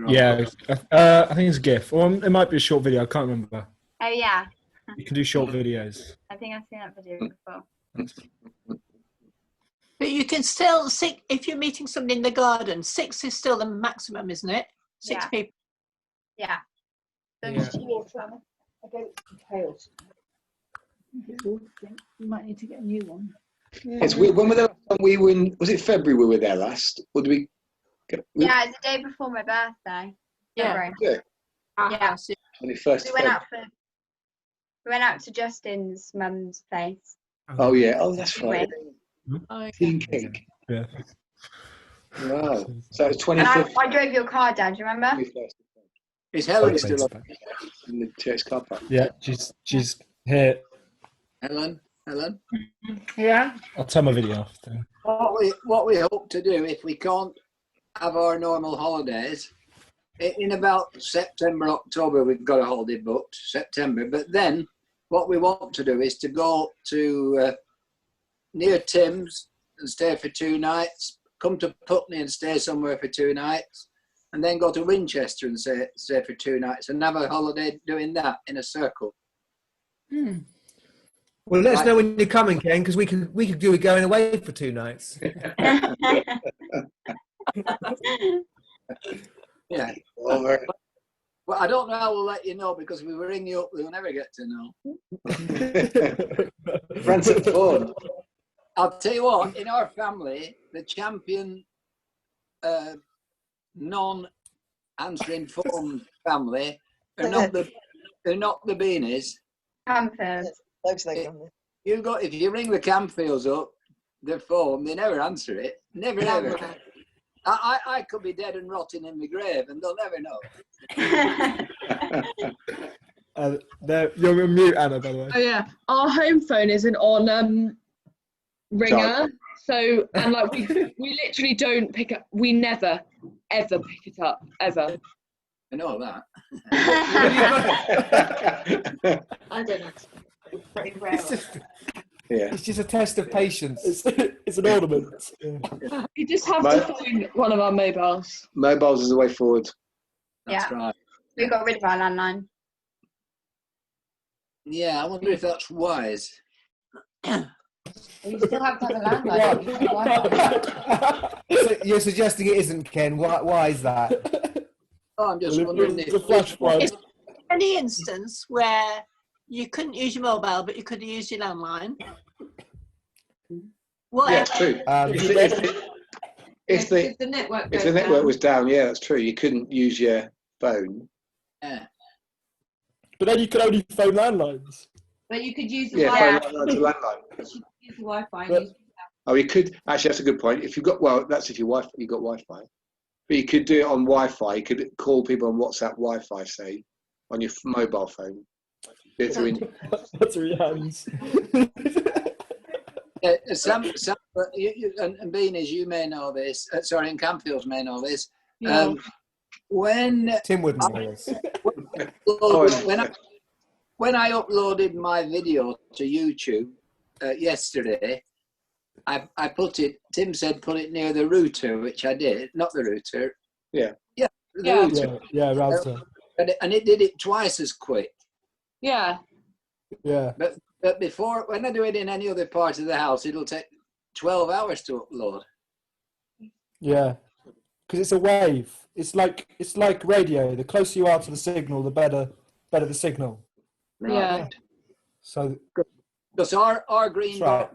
Speaker 3: Yeah, I think it's a GIF, or it might be a short video. I can't remember.
Speaker 15: Oh yeah.
Speaker 3: You can do short videos.
Speaker 15: I think I've seen that video before.
Speaker 9: but you can still if you're meeting somebody in the garden. 6 is still the maximum, isn't it? 6 people.
Speaker 15: Yeah.
Speaker 11: You might need to get a new one.
Speaker 4: It's weird. When we were in, was it February we were there last? Or did we?
Speaker 15: Yeah, it's the day before my birthday.
Speaker 9: Yeah.
Speaker 4: Yeah.
Speaker 15: Yeah.
Speaker 4: 21st.
Speaker 15: We went out to Justin's mum's place.
Speaker 4: Oh yeah. Oh, that's right. Tea cake.
Speaker 3: Yeah.
Speaker 4: Wow. So it's 25th.
Speaker 15: And I drove your car down. Do you remember?
Speaker 6: Is Helen still up
Speaker 4: in the church car park?
Speaker 3: Yeah, she's here.
Speaker 6: Helen.
Speaker 11: Yeah.
Speaker 3: I'll turn my video off.
Speaker 6: What we hope to do, if we can't have our normal holidays, in about September, October, we've got a holiday booked, September. But then what we want to do is to go to near Tim's and stay for 2 nights, come to Putney and stay somewhere for 2 nights, and then go to Winchester and stay for 2 nights and have a holiday doing that in a circle.
Speaker 10: Well, let us know when you're coming, Ken, because we could do it going away for 2 nights.
Speaker 6: Yeah. Well, I don't know how we'll let you know, because if we ring you up, we'll never get to know.
Speaker 4: Friends at phone.
Speaker 6: I'll tell you what, in our family, the champion non-answering phone family are not the Beanies.
Speaker 15: Campfields.
Speaker 6: If you ring the Campfields up, their phone, they never answer it. Never, ever. I could be dead and rotting in my grave, and they'll never know.
Speaker 3: You're on mute, Anna, by the way.
Speaker 2: Oh yeah, our home phone isn't on ringer, so and we literally don't pick up. We never ever pick it up ever.
Speaker 6: I know that.
Speaker 16: I don't know. Pretty rare.
Speaker 3: It's just a test of patience. It's an ornament.
Speaker 2: You just have to phone one of our mobiles.
Speaker 4: Mobiles is the way forward.
Speaker 6: That's right.
Speaker 15: We got rid of our landline.
Speaker 6: Yeah, I wonder if that's wise.
Speaker 16: You still have to have a landline.
Speaker 10: So you're suggesting it isn't, Ken? Why is that?
Speaker 6: Oh, I'm just wondering if
Speaker 9: Is there any instance where you couldn't use your mobile, but you could use your landline? What?
Speaker 4: Yeah, it's true. If the network was down, yeah, that's true. You couldn't use your phone.
Speaker 6: Yeah.
Speaker 3: But then you could only phone landlines.
Speaker 16: But you could use the
Speaker 4: Phone
Speaker 16: Wi-Fi.
Speaker 4: landline to landline.
Speaker 16: Use the Wi-Fi.
Speaker 4: Oh, you could actually. That's a good point. If you've got that's if you got Wi-Fi. But you could do it on Wi-Fi. You could call people on WhatsApp Wi-Fi, say, on your mobile phone. Do it through.
Speaker 3: That's your hands.
Speaker 6: Sam, and Beanies, you may know this. Sorry, and Campfields may know this.
Speaker 10: Yeah.
Speaker 6: When
Speaker 10: Tim wouldn't know this.
Speaker 6: When I uploaded my video to YouTube yesterday, I put it. Tim said put it near the router, which I did. Not the router.
Speaker 4: Yeah.
Speaker 6: Yeah. The router.
Speaker 3: Router.
Speaker 6: And it did it twice as quick.
Speaker 2: Yeah.
Speaker 3: Yeah.
Speaker 6: But But when I do it in any other part of the house, it'll take 12 hours to upload.
Speaker 3: Yeah, because it's a wave. It's like radio. The closer you are to the signal, the better the signal.
Speaker 6: Right.
Speaker 2: Yeah.
Speaker 3: So
Speaker 6: because our green
Speaker 3: right.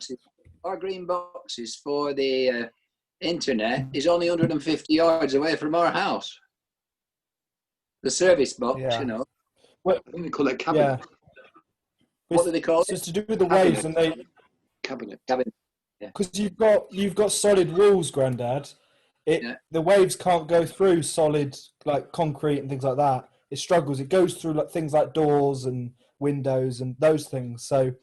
Speaker 6: boxes for the internet is only 150 yards away from our house. The service box,
Speaker 3: Yeah.
Speaker 6: you know.
Speaker 4: What do they call it? Cabinet.
Speaker 3: Yeah.
Speaker 6: What do they call it?
Speaker 3: It's to do with the waves, and they
Speaker 4: cabinet.
Speaker 3: Because you've got solid walls, Grandad. The waves can't go through solid like concrete and things like that. It struggles. It goes through like things like doors and windows and those things. So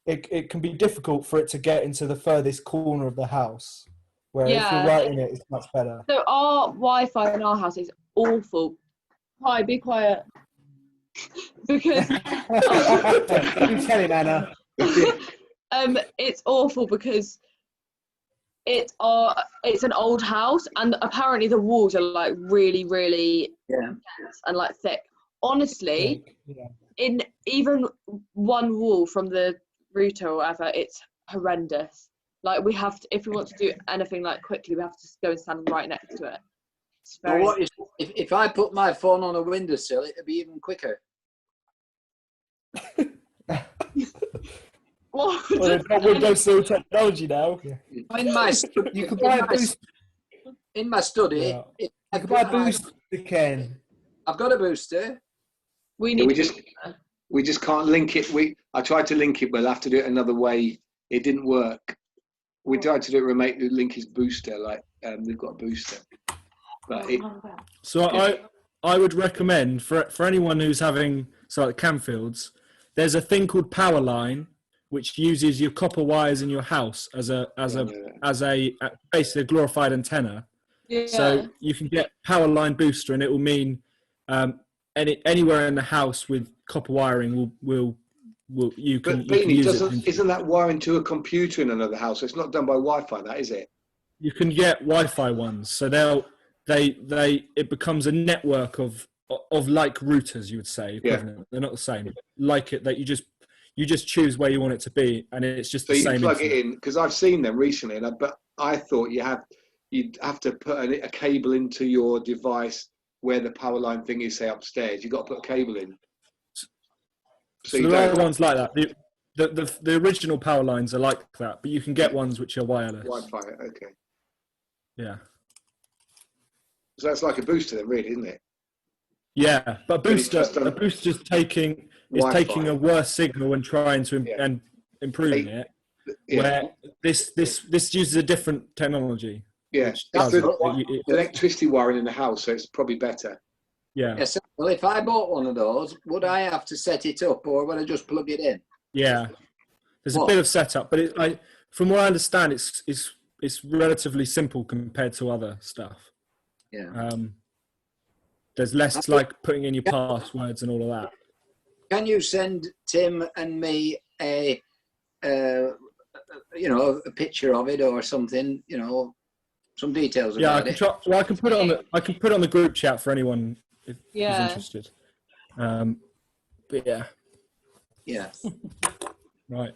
Speaker 3: it can be difficult for it to get into the furthest corner of the house. Where if you're right in it, it's much better.
Speaker 2: So our Wi-Fi in our house is awful. Hi, be quiet. Because
Speaker 10: You tell him, Anna.
Speaker 2: it's awful because it's an old house, and apparently the walls are like really dense and like thick. Honestly, in even one wall from the router or whatever, it's horrendous. Like we have to, if we want to do anything like quickly, we have to just go and stand right next to it. It's very...
Speaker 6: Well, if I put my phone on a windowsill, it'd be even quicker.
Speaker 3: Well, it's not windowsill technology now.
Speaker 6: In my
Speaker 10: you could buy a boost.
Speaker 6: In my study,
Speaker 10: You could buy a booster, Ken.
Speaker 6: I've got a booster.
Speaker 4: We just can't link it. I tried to link it, but I'll have to do it another way. It didn't work. We tried to do it remote. Link his booster. Like we've got a booster. But
Speaker 3: So I would recommend for anyone who's having like Camfields, there's a thing called Power Line, which uses your copper wires in your house as basically a glorified antenna.
Speaker 2: Yeah.
Speaker 3: So you can get Power Line booster, and it will mean anywhere in the house with copper wiring you can use it.
Speaker 4: Isn't that wiring to a computer in another house? It's not done by Wi-Fi, that is it?
Speaker 3: You can get Wi-Fi ones, so it becomes a network of like routers, you would say. Equivalent. They're not the same. Like it that you just choose where you want it to be, and it's just the same. So you
Speaker 4: plug it in, because I've seen them recently, but I thought you'd have to put a cable into your device where the power line thing is, say upstairs. You've got to put a cable in.
Speaker 3: So there are ones like that. The original power lines are like that, but you can get ones which are wireless.
Speaker 4: Wi-Fi, okay.
Speaker 3: Yeah.
Speaker 4: So that's like a booster then, really, isn't it?
Speaker 3: Yeah, but a booster's taking a worse signal and trying to and improving it. Yeah. Where this uses a different technology.
Speaker 4: Yeah, electricity wiring in the house, so it's probably better.
Speaker 3: Yeah.
Speaker 6: Yes. Well, if I bought one of those, would I have to set it up, or would I just plug it in?
Speaker 3: Yeah, there's a bit of setup, but from what I understand, it's relatively simple compared to other stuff.
Speaker 6: Yeah.
Speaker 3: There's less like putting in your passwords and all of that.
Speaker 6: Can you send Tim and me a picture of it or something? Some details about it.
Speaker 3: I can put it on the group chat for anyone who's interested. But yeah.
Speaker 6: Yeah.
Speaker 3: Right.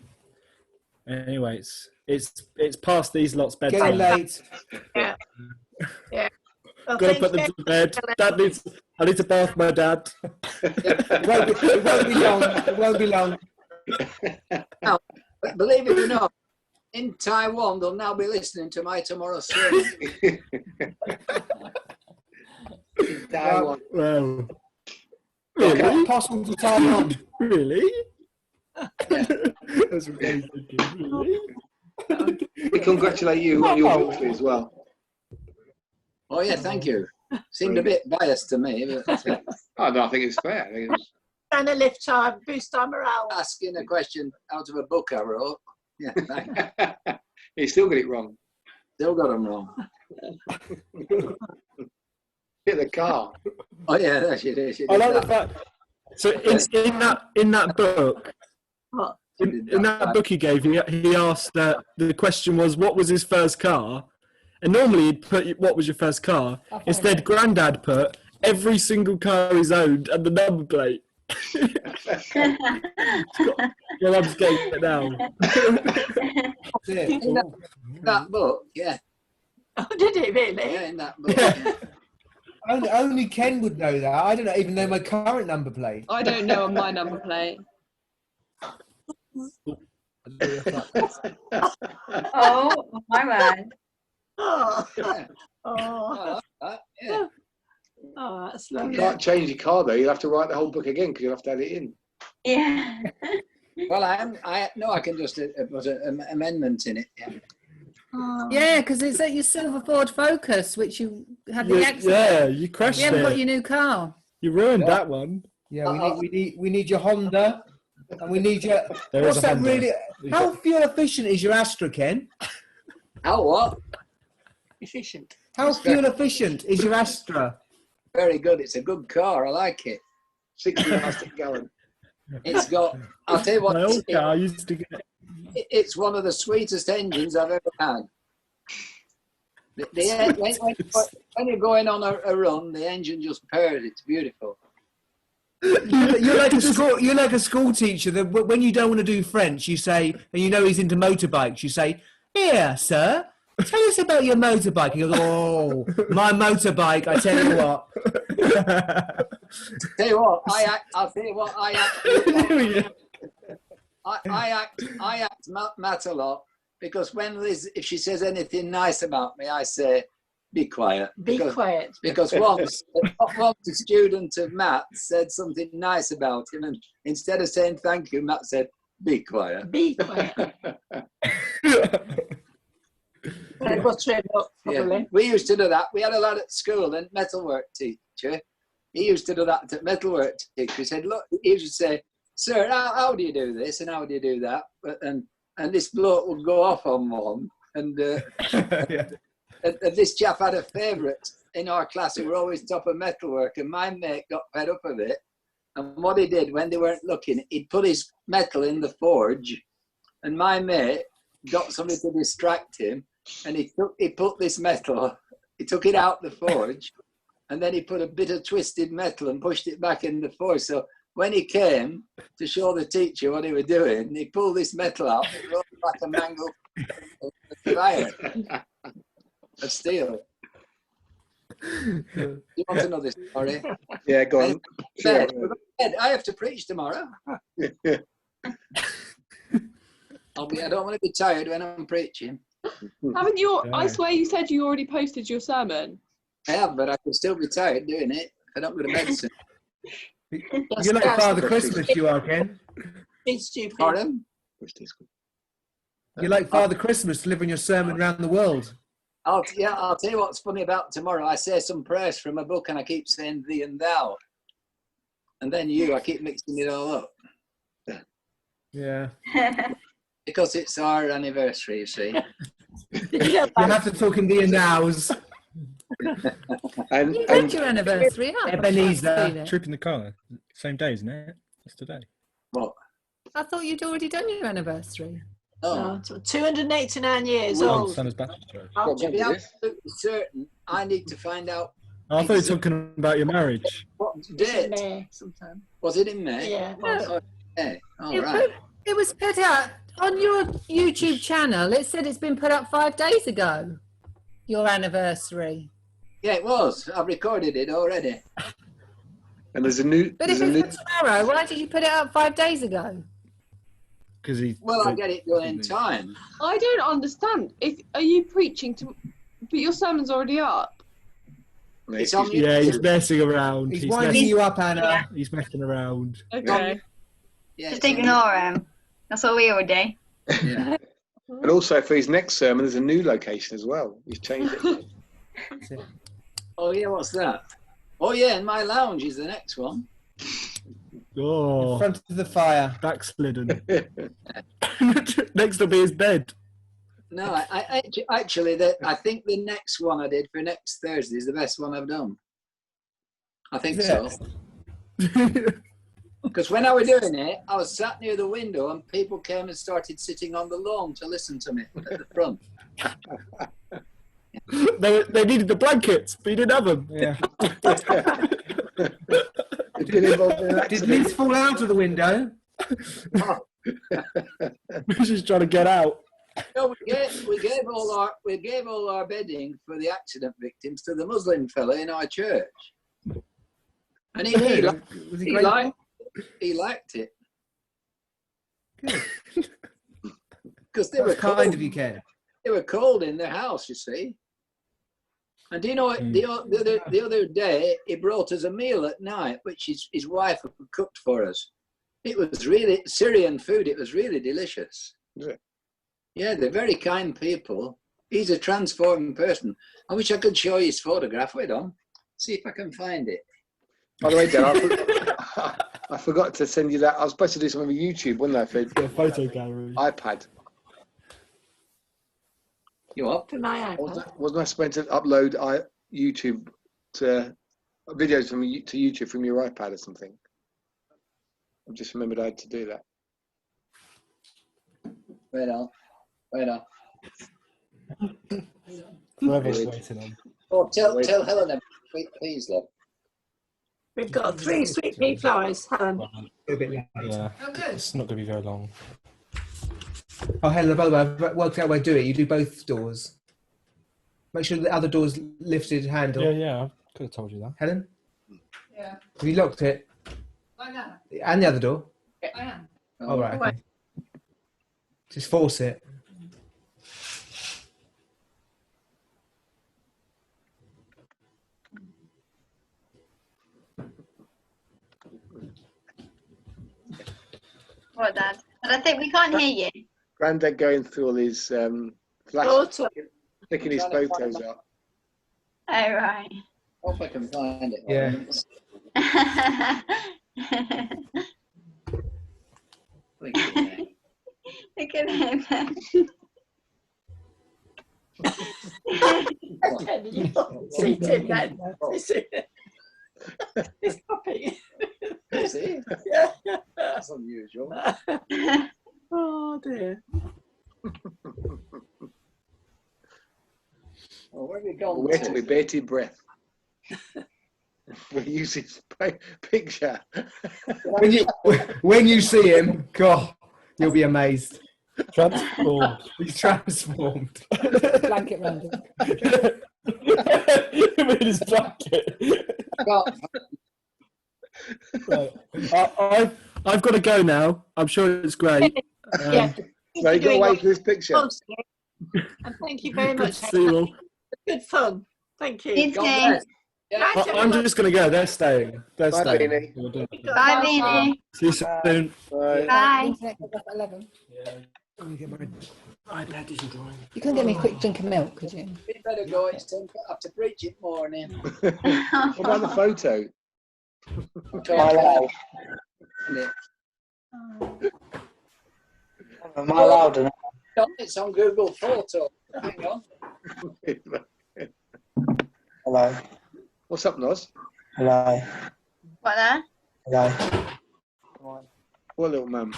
Speaker 3: Anyway, it's past these lots' bedtime.
Speaker 10: Getting late.
Speaker 9: Yeah. Yeah. Well,
Speaker 3: Gotta put them to bed. I need to bath my dad.
Speaker 10: It won't be long. It won't be long.
Speaker 6: Now, believe it or not, in Taiwan, they'll now be listening to my tomorrow's sermon.
Speaker 4: Taiwan.
Speaker 3: Well, really?
Speaker 10: Possible to Taiwan.
Speaker 3: Really? That's amazing. Really?
Speaker 4: We congratulate you on your victory as well.
Speaker 6: Oh yeah, thank you. Seemed a bit biased to me. But,
Speaker 4: I think it's fair.
Speaker 9: Trying to lift our boost our morale.
Speaker 6: Asking a question out of a book I wrote. Yeah,
Speaker 4: you still got it wrong.
Speaker 6: Still got them wrong.
Speaker 4: Hit the car.
Speaker 6: Oh yeah, that's it.
Speaker 3: I like the fact. So in that book, in that book he gave, he asked the question was, what was his first car? And normally he'd put, what was your first car? Instead, Grandad put every single car he's owned and the number plate. Well, I'm just getting it now.
Speaker 6: In that book, yeah.
Speaker 9: Oh, did it really?
Speaker 6: Yeah, in that book. Yeah.
Speaker 10: Only Ken would know that. I don't even know my current number plate.
Speaker 2: I don't know on my number plate.
Speaker 15: Oh my word.
Speaker 9: Oh,
Speaker 6: Yeah.
Speaker 9: oh,
Speaker 6: Yeah.
Speaker 9: oh, that's
Speaker 4: You
Speaker 9: lovely.
Speaker 4: can't change your car though. You'll have to write the whole book again because you'll have to add it in.
Speaker 15: Yeah.
Speaker 6: Well, I can just put an amendment in it. Yeah.
Speaker 9: Oh.
Speaker 5: Yeah, because it's at your silver Ford Focus, which you had the
Speaker 3: Yeah,
Speaker 5: accident.
Speaker 3: you crashed
Speaker 5: You haven't
Speaker 3: it.
Speaker 5: got your new car.
Speaker 3: You ruined that one.
Speaker 10: Yeah, we need your Honda, and we need your.
Speaker 3: There
Speaker 10: What's
Speaker 3: is a
Speaker 10: that
Speaker 3: Honda.
Speaker 10: really? How fuel efficient is your Astra, Ken?
Speaker 6: How what?
Speaker 9: Efficient.
Speaker 10: How fuel efficient is your Astra?
Speaker 6: Very good. It's a good car. I like it.
Speaker 4: 60 miles a gallon.
Speaker 6: It's got. I'll tell you what.
Speaker 3: My old car used to get.
Speaker 6: It's one of the sweetest engines I've ever had. When you're going on a run, the engine just purrs. It's beautiful.
Speaker 10: You're like a school. You're like a school teacher that when you don't want to do French, you say, and you know he's into motorbikes. You say, "Here, sir, tell us about your motorbike." He goes, "Oh, my motorbike. I tell you what."
Speaker 6: Tell you what, I'll tell you what. I act Matt a lot because when Liz, if she says anything nice about me, I say, "Be quiet."
Speaker 9: Be quiet.
Speaker 6: Because once a student of Matt said something nice about him, and instead of saying thank you, Matt said, "Be quiet."
Speaker 9: Be quiet.
Speaker 6: Yeah. We used to do that. We had a lad at school, and metalwork teacher. He used to do that to metalwork teacher. He said, "Look," he used to say, "Sir, how do you do this and how do you do that?" And this bloke would go off on one. And this chap had a favourite in our class who were always top of metalwork, and my mate got fed up of it. And what he did when they weren't looking, he'd put his metal in the forge, and my mate got somebody to distract him, and he put this metal, he took it out the forge, and then he put a bit of twisted metal and pushed it back in the forge. So when he came to show the teacher what he was doing, he pulled this metal out, it rolled like a mangled fire of steel. You want to know this story?
Speaker 4: Yeah, go on.
Speaker 6: Sure. I have to preach tomorrow. I don't want to be tired when I'm preaching.
Speaker 2: Haven't you? I swear you said you already posted your sermon.
Speaker 6: I have, but I could still be tired doing it if I don't go to bed soon.
Speaker 10: You're like Father Christmas, you are, Ken.
Speaker 9: It's stupid.
Speaker 6: Pardon?
Speaker 10: You're like Father Christmas delivering your sermon around the world.
Speaker 6: I'll tell you what's funny about tomorrow. I say some prayers from a book and I keep saying thee and thou. And then I keep mixing it all up.
Speaker 10: Yeah.
Speaker 6: Because it's our anniversary, you see.
Speaker 10: You have to talk in thee and thous.
Speaker 5: You had your anniversary, huh?
Speaker 10: Ebenezer.
Speaker 3: Trip in the car. Same day, isn't it? It's today.
Speaker 6: What?
Speaker 5: I thought you'd already done your anniversary.
Speaker 6: Oh.
Speaker 9: 289 years
Speaker 3: Oh,
Speaker 9: old.
Speaker 3: Santa's baptistry.
Speaker 6: To be absolutely certain, I need to find out.
Speaker 3: Oh, I thought you were talking about your marriage.
Speaker 6: What date?
Speaker 9: May sometime.
Speaker 6: Was it in May?
Speaker 9: Yeah.
Speaker 5: It was put out on your YouTube channel. It said it's been put up 5 days ago. Your anniversary.
Speaker 6: Yeah, it was. I've recorded it already.
Speaker 4: And there's a new.
Speaker 5: But if it's for tomorrow, why did you put it up 5 days ago?
Speaker 3: Because
Speaker 6: I get it done in time.
Speaker 2: I don't understand. Are you preaching to? But your sermon's already up.
Speaker 6: It's on
Speaker 3: yeah, he's messing around.
Speaker 10: He's winding you up, Anna.
Speaker 15: Yeah.
Speaker 3: He's messing around.
Speaker 2: Okay.
Speaker 6: Yeah,
Speaker 15: Just ignore him. That's all we all do.
Speaker 6: Yeah.
Speaker 4: And also for his next sermon, there's a new location as well. He's changed it.
Speaker 6: Oh yeah, what's that? Oh yeah, in my lounge is the next one.
Speaker 3: Oh,
Speaker 10: in front of the fire.
Speaker 3: Backslidden. Next will be his bed.
Speaker 6: No, I think the next one I did for next Thursday is the best one I've done. I think so. Because when I was doing it, I was sat near the window and people came and started sitting on the lawn to listen to me at the front.
Speaker 3: They needed the blankets, but you didn't have them.
Speaker 10: Yeah.
Speaker 4: been involved in an
Speaker 10: Did
Speaker 4: accident.
Speaker 10: Liz fall out of the window?
Speaker 3: She's trying to get out.
Speaker 6: No, we gave all our bedding for the accident victims to the Muslim fella in our church, and he liked it because they were
Speaker 10: That's kind
Speaker 6: cold.
Speaker 10: of you, Ken.
Speaker 6: They were cold in their house, you see. And do you know what? The other day he brought us a meal at night, which his wife had cooked for us. It was really Syrian food. It was really delicious.
Speaker 4: Yeah.
Speaker 6: Yeah, they're very kind people. He's a transformed person. I wish I could show you his photograph. Wait on. See if I can find it.
Speaker 4: By the way, Dan, I forgot to send you that. I was supposed to do something with YouTube, wasn't I, for
Speaker 3: a photo gallery.
Speaker 4: iPad.
Speaker 6: You up?
Speaker 9: To my iPad.
Speaker 4: Wasn't I supposed to upload YouTube to videos to YouTube from your iPad or something? I just remembered I had to do that.
Speaker 6: Wait on.
Speaker 3: Whoever's waiting on.
Speaker 6: Oh, tell Helen, please, love.
Speaker 9: We've got 3 sweet pea flowers, Helen.
Speaker 3: Yeah, it's not going to be very long.
Speaker 10: Oh, Helen, by the way, I've worked out a way to do it. You do both doors. Make sure the other door's lifted handle.
Speaker 3: Yeah, I could have told you that.
Speaker 10: Helen?
Speaker 11: Yeah.
Speaker 10: Have you locked it?
Speaker 11: I know.
Speaker 10: And the other door?
Speaker 11: I am.
Speaker 10: Oh, right, okay. Just force it.
Speaker 15: What, Dad? But I think we can't hear you.
Speaker 4: Grandad going through all his flashes, picking his photos up.
Speaker 15: Oh, right.
Speaker 6: Hope I can find it.
Speaker 10: Yeah.
Speaker 15: Look at him.
Speaker 9: See Tim then. He's happy.
Speaker 6: Is he?
Speaker 9: Yeah.
Speaker 6: That's unusual.
Speaker 9: Oh dear.
Speaker 6: Oh, where have you gone?
Speaker 4: Wait till we bated breath. We use his picture.
Speaker 10: When you see him, God, you'll be amazed.
Speaker 3: Transformed.
Speaker 10: He's transformed.
Speaker 16: Blanket random.
Speaker 3: With his blanket. Right. I've got to go now. I'm sure it's great.
Speaker 9: Yeah.
Speaker 4: So you got away from this picture.
Speaker 9: And thank you very much.
Speaker 3: See you all.
Speaker 9: Good fun. Thank you.
Speaker 15: It's
Speaker 9: God
Speaker 15: good.
Speaker 9: bless. Nice
Speaker 3: I'm
Speaker 9: everyone.
Speaker 3: just going to go. They're staying. They're
Speaker 4: Bye,
Speaker 3: staying.
Speaker 4: Beanie.
Speaker 3: We'll do it.
Speaker 15: Bye, Beanie.
Speaker 3: See you soon.
Speaker 4: Bye.
Speaker 15: Bye.
Speaker 16: Internet goes up at 11.
Speaker 3: Let me get my iPad isn't drawing.
Speaker 16: You couldn't get me a quick drink of milk, could you?
Speaker 6: We better go. It's 10 after preach it morning.
Speaker 4: What about the photo?
Speaker 17: Am I loud enough?
Speaker 6: It's on Google Photo. Hang on.
Speaker 17: Hello.
Speaker 4: What's up, Noz?
Speaker 17: Hello.
Speaker 15: What there?
Speaker 17: Hello.
Speaker 4: What, little mum?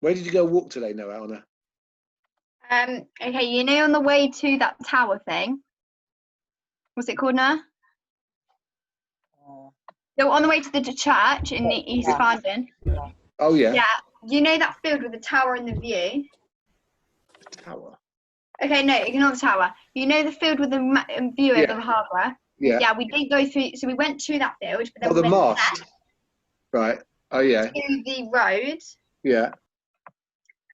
Speaker 4: Where did you go walk today, Noah, Anna?
Speaker 15: Okay, you know on the way to that tower thing? What's it called now? So on the way to the church in the East Farndon.
Speaker 4: Oh, yeah.
Speaker 15: Yeah. You know that field with the tower and the view?
Speaker 4: The tower?
Speaker 15: Okay, no, ignore the tower. You know the field with the view over the harbour?
Speaker 4: Yeah.
Speaker 15: Yeah, we didn't go through, so we went to that field, but then
Speaker 4: Oh,
Speaker 15: we
Speaker 4: the
Speaker 15: went
Speaker 4: mast. Right. Oh, yeah.
Speaker 15: to the road,
Speaker 4: Yeah.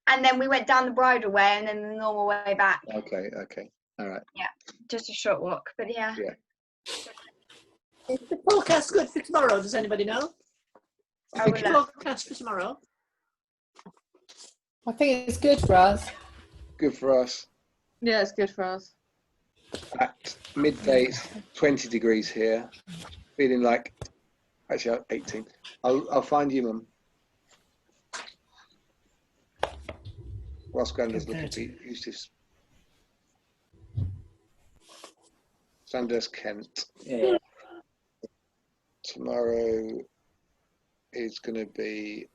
Speaker 15: and then we went down the bridle way and then the normal way back.
Speaker 4: Okay, okay. All right.
Speaker 15: Yeah, just a short walk, but yeah.
Speaker 4: Yeah.
Speaker 9: Is the forecast good for tomorrow? Does anybody know?
Speaker 15: I will look.
Speaker 9: Forecast for tomorrow.
Speaker 16: I think it's good for us.
Speaker 4: Good for us.
Speaker 2: Yeah, it's good for us.
Speaker 4: At midday, it's 20 degrees here. Feeling like, actually, 18. I'll find you, Mum. Whilst Grandad's looking for Eustace. Sandhurst, Kent.
Speaker 6: Yeah.
Speaker 4: Tomorrow is going to be,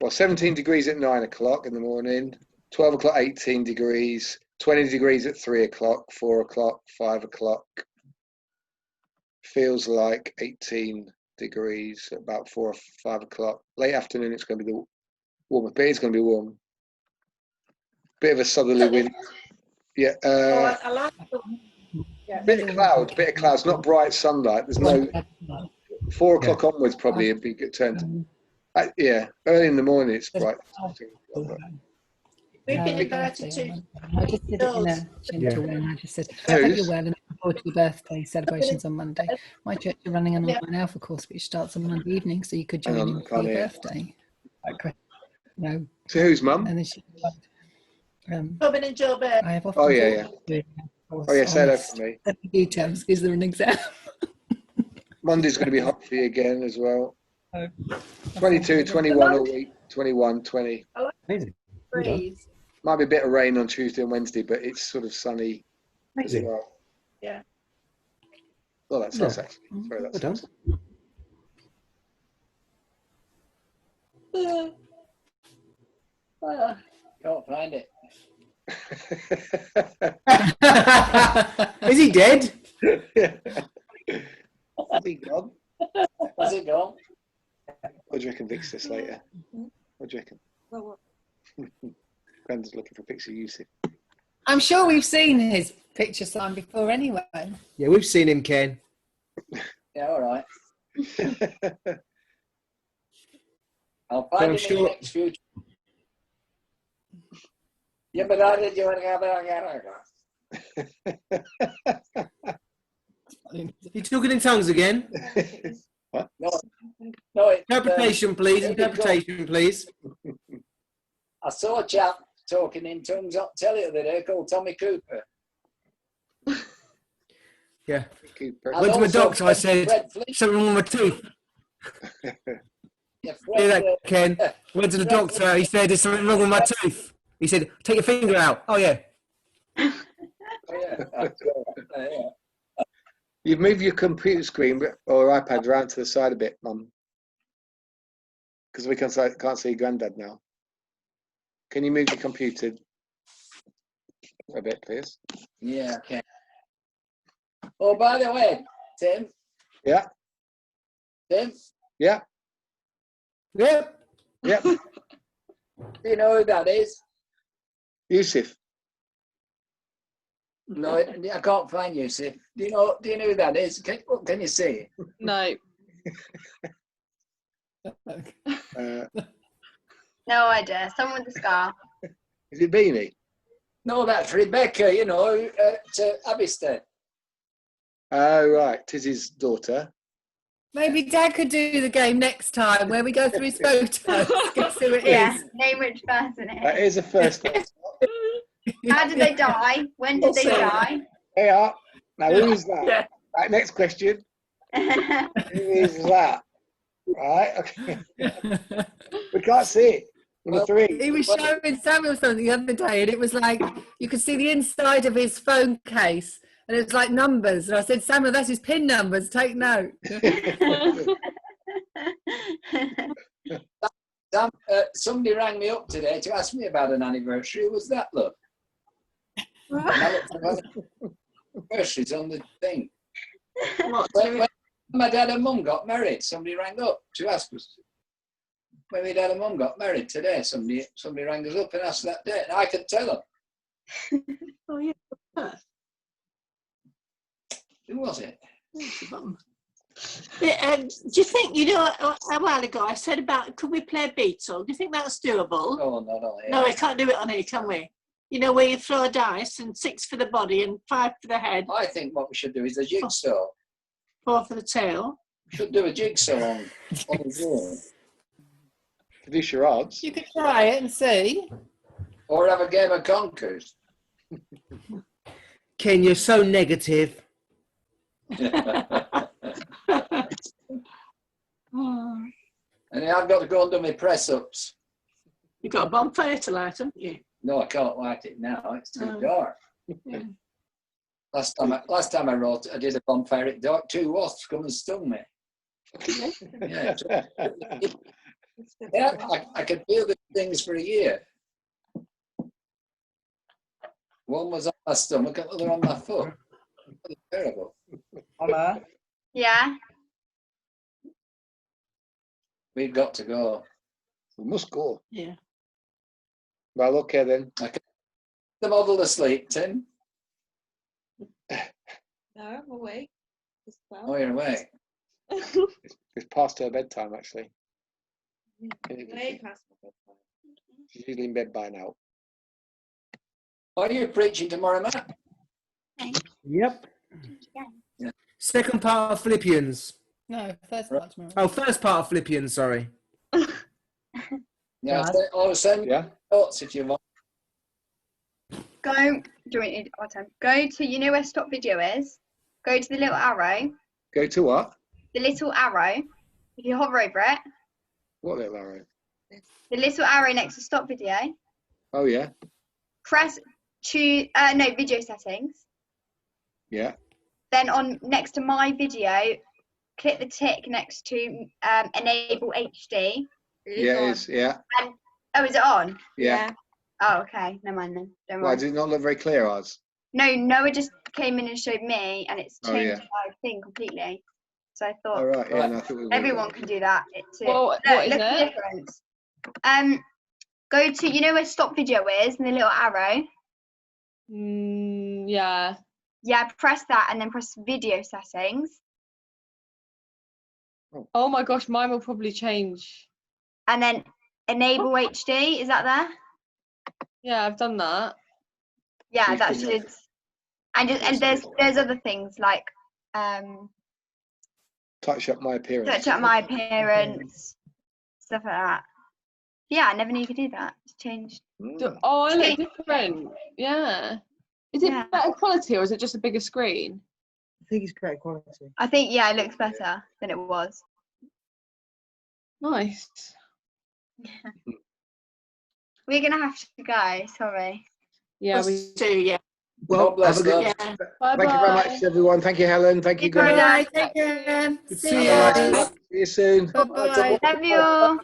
Speaker 4: well, 17 degrees at 9 o'clock in the morning, 12 o'clock, 18 degrees, 20 degrees at 3 o'clock, 4 o'clock, 5 o'clock. Feels like 18 degrees at about 4 or 5 o'clock. Late afternoon, it's going to be the warmer, but it's going to be warm. Bit of a southerly wind. Yeah.
Speaker 9: I like the, yeah.
Speaker 4: Bit of clouds, not bright sunlight. There's no 4 o'clock onwards, probably it'd be good turn. Yeah, early in the morning it's bright.
Speaker 9: We've been invited to.
Speaker 18: I just did it in a gentle way, and I just said, I hope you're well and looking forward to your birthday celebrations on Monday. My church are running an online alpha course, which starts on Monday evening, so you could join in for your birthday. No.
Speaker 4: So who's mum?
Speaker 18: And then she,
Speaker 9: Robin and Joe Bear.
Speaker 18: I have often
Speaker 4: Oh yeah. Oh yeah, say that for me.
Speaker 18: Details. Is there an exam?
Speaker 4: Monday's going to be hot for you again as well. 22, 21 all week. 21, 20.
Speaker 3: Amazing.
Speaker 9: Breeze.
Speaker 4: Might be a bit of rain on Tuesday and Wednesday, but it's sort of sunny as well.
Speaker 9: Yeah.
Speaker 4: Oh, that's nice actually. Sorry, that's nice.
Speaker 6: Can't find it.
Speaker 10: Is he dead?
Speaker 4: Is he gone?
Speaker 6: Has it gone?
Speaker 4: What do you reckon Vic's this later? What do you reckon? Grandad's looking for a picture of Yusuf.
Speaker 18: I'm sure we've seen his picture sign before anyway.
Speaker 10: Yeah, we've seen him, Ken.
Speaker 6: Yeah, all right. I'll find it in the next few. Yeah, but I did you want to
Speaker 10: You talking in tongues again?
Speaker 4: What?
Speaker 6: No.
Speaker 10: Interpretation, please. Interpretation, please.
Speaker 6: I saw a chap talking in tongues on telly the other day called Tommy Cooper.
Speaker 10: Yeah.
Speaker 4: Cooper.
Speaker 10: Went to my doctor, I said, something wrong with my tooth. Hear that, Ken? Went to the doctor, he said, there's something wrong with my tooth. He said, take your finger out. Oh, yeah.
Speaker 4: You've moved your computer screen or iPad around to the side a bit, Mum. Because we can't see Grandad now. Can you move your computer a bit, please?
Speaker 6: Yeah, okay. Oh, by the way, Tim.
Speaker 4: Yeah.
Speaker 6: Tim?
Speaker 4: Yeah.
Speaker 10: Yep.
Speaker 4: Yep.
Speaker 6: Do you know who that is?
Speaker 4: Yusuf.
Speaker 6: No, I can't find Yusuf. Do you know who that is? Can you see?
Speaker 2: No.
Speaker 15: No idea. Someone with a scarf.
Speaker 4: Is it Beanie?
Speaker 6: No, that's Rebecca, you know, at Abbeystead.
Speaker 4: Oh, right. Tis his daughter.
Speaker 18: Maybe Dad could do the game next time where we go through his photos. Guess who it is?
Speaker 15: Yeah, name which person it is.
Speaker 4: That is a first.
Speaker 15: How did they die? When did they die?
Speaker 4: They are. Now, who is that? Yeah. Right, next question. Who is that? Right, okay. We can't see it. Number three.
Speaker 18: He was showing Samuel something the other day, and it was like you could see the inside of his phone case, and it was like numbers. And I said, Samuel, that's his PIN numbers. Take note.
Speaker 6: Somebody rang me up today to ask me about an anniversary. Who was that, look? Anniversaries on the thing. When my dad and mum got married, somebody rang up to ask us. When my dad and mum got married today, somebody rang us up and asked that date, and I could tell them.
Speaker 9: Oh yeah.
Speaker 6: Who was it?
Speaker 9: Do you think, you know, a while ago I said about could we play Beetle? Do you think that's doable?
Speaker 6: Oh, no. Yeah.
Speaker 9: No, we can't do it on here, can we? You know, where you throw a dice and 6 for the body and 5 for the head.
Speaker 6: I think what we should do is a jigsaw.
Speaker 9: 4 for the tail.
Speaker 6: We should do a jigsaw on the Zoom.
Speaker 4: Produce your odds.
Speaker 18: You could try it and see.
Speaker 6: Or have a game of Conkers.
Speaker 10: Ken, you're so negative.
Speaker 6: And I've got to go and do my press-ups.
Speaker 9: You've got a bonfire to light, haven't you?
Speaker 6: No, I can't light it now. It's too
Speaker 9: Oh.
Speaker 6: dark.
Speaker 9: Yeah.
Speaker 6: Last time I wrote, I did a bonfire at dark. 2 wasps come and stung me. Yeah, yeah, I could feel the things for a year. One was on my stomach, the other on my foot. Terrible.
Speaker 17: Emma?
Speaker 15: Yeah.
Speaker 6: We've got to go.
Speaker 4: We must go.
Speaker 9: Yeah.
Speaker 4: Well, okay then.
Speaker 6: The model asleep, Tim.
Speaker 8: No, I'm awake. As well.
Speaker 6: Oh, you're awake.
Speaker 4: It's past her bedtime, actually.
Speaker 8: Way past my bedtime.
Speaker 4: She's usually in bed by now.
Speaker 6: Are you preaching tomorrow, Matt?
Speaker 10: Yep. Second part of Philippians.
Speaker 18: No, first part tomorrow.
Speaker 10: Oh, first part of Philippians, sorry.
Speaker 6: Yeah, I'll send thoughts if you want.
Speaker 15: Go. Do you need our time? Go to, you know where stop video is? Go to the little arrow.
Speaker 4: Go to what?
Speaker 15: The little arrow. If you hover over it.
Speaker 4: What little arrow?
Speaker 15: The little arrow next to stop video.
Speaker 4: Oh, yeah.
Speaker 15: Press video settings.
Speaker 4: Yeah.
Speaker 15: Then on next to my video, click the tick next to enable HD.
Speaker 4: Yeah, it is. Yeah.
Speaker 15: And, oh, is it on?
Speaker 4: Yeah.
Speaker 15: Oh, okay. Never mind then. Don't
Speaker 4: Why
Speaker 15: worry.
Speaker 4: did it not look very clear, ours?
Speaker 15: No, Noah just came in and showed me, and it's
Speaker 4: Oh,
Speaker 15: changed
Speaker 4: yeah.
Speaker 15: my thing completely. So I thought,
Speaker 4: All right. Yeah. No, I thought we were.
Speaker 15: everyone can do that.
Speaker 8: What is
Speaker 15: look at the
Speaker 8: it?
Speaker 15: difference. Go to, you know where stop video is, and the little arrow.
Speaker 8: Yeah.
Speaker 15: Yeah, press that, and then press video settings.
Speaker 8: Oh my gosh, mine will probably change.
Speaker 15: And then enable HD. Is that there?
Speaker 8: Yeah, I've done that.
Speaker 15: Yeah,
Speaker 4: Please
Speaker 15: that
Speaker 4: do
Speaker 15: should. And there's other things like
Speaker 4: Touch up my appearance.
Speaker 15: touch up my appearance, stuff like that. Yeah, I never knew you could do that. It's changed.
Speaker 8: Oh, I look different. Yeah. Is it better quality or is it just a bigger screen?
Speaker 7: I think it's great quality.
Speaker 15: I think, yeah, it looks better than it was.
Speaker 8: Nice.
Speaker 15: We're gonna have to go. Sorry.
Speaker 8: Yeah, we
Speaker 9: do. Yeah.
Speaker 4: Well, have a good.
Speaker 9: Yeah.
Speaker 4: Thank you very much, everyone. Thank you, Helen. Thank you, Greg.
Speaker 5: Bye. Take care.
Speaker 4: Good
Speaker 5: See
Speaker 4: to
Speaker 5: you.
Speaker 4: See you soon.
Speaker 5: Bye-bye.
Speaker 15: Love you all.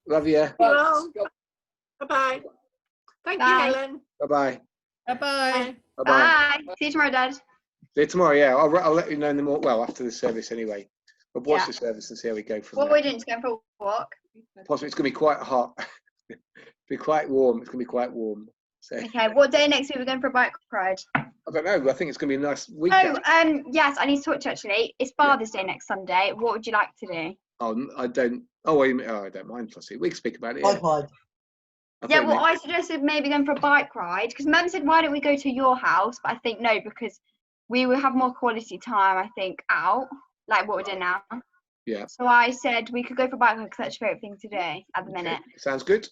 Speaker 4: Love you.
Speaker 9: Bye-bye. Thank
Speaker 15: Bye.
Speaker 9: you, Helen.
Speaker 4: Bye-bye.
Speaker 5: Bye-bye.
Speaker 4: Bye-bye.
Speaker 15: Bye. See you tomorrow, Dad.
Speaker 4: See you tomorrow, yeah. I'll let you know in the morning. Well, after the service anyway. We'll watch
Speaker 15: Yeah.
Speaker 4: the service and see how we go from
Speaker 15: What
Speaker 4: there.
Speaker 15: are we doing? Just going for a walk?
Speaker 4: Possibly it's going to be quite hot. Be quite warm. It's going to be quite warm. So
Speaker 15: Okay. What day next week we're going for a bike ride?
Speaker 4: I don't know. I think it's going to be a nice weekend.
Speaker 15: Oh, yes. I need to talk to you actually. It's Father's Day next Sunday. What would you like to do?
Speaker 4: Oh, I don't. Oh, I don't mind. Fussy. We can speak about it.
Speaker 7: Bike ride.
Speaker 15: Yeah, well, I suggested maybe going for a bike ride because Mum said, "Why don't we go to your house?" But I think no, because we will have more quality time. I think out, like what we're doing now.
Speaker 4: Yeah.
Speaker 15: So I said we could go for a bike ride because that's your favourite thing to do at the minute.
Speaker 4: Sounds good.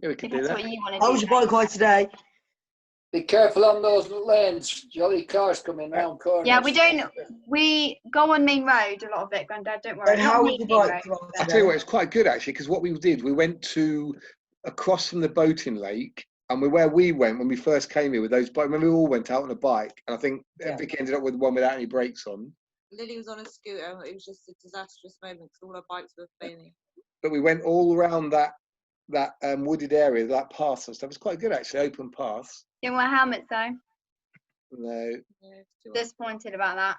Speaker 4: Yeah, we can
Speaker 15: If
Speaker 4: do
Speaker 15: that's
Speaker 4: that.
Speaker 15: what you want to do.
Speaker 7: How was your bike ride today?
Speaker 6: Be careful on those lanes. Jolly cars coming round corners.
Speaker 15: Yeah, we go on main road a lot of it, Grandad. Don't worry.
Speaker 7: And how was
Speaker 15: Not
Speaker 7: your
Speaker 15: main
Speaker 7: bike
Speaker 15: road,
Speaker 7: ride
Speaker 15: but-
Speaker 4: I'll tell you what, it's quite good actually, because what we did, we went to across from the boating lake, and where we went when we first came here with those bikes. Remember, we all went out on a bike, and I think Vicky ended up with one without any brakes on.
Speaker 19: Lily was on a scooter. It was just a disastrous moment because all our bikes were failing.
Speaker 4: But we went all around that wooded area, that path and stuff. It's quite good actually, open paths.
Speaker 15: Didn't wear helmets though.
Speaker 4: No.
Speaker 15: Disappointed about that.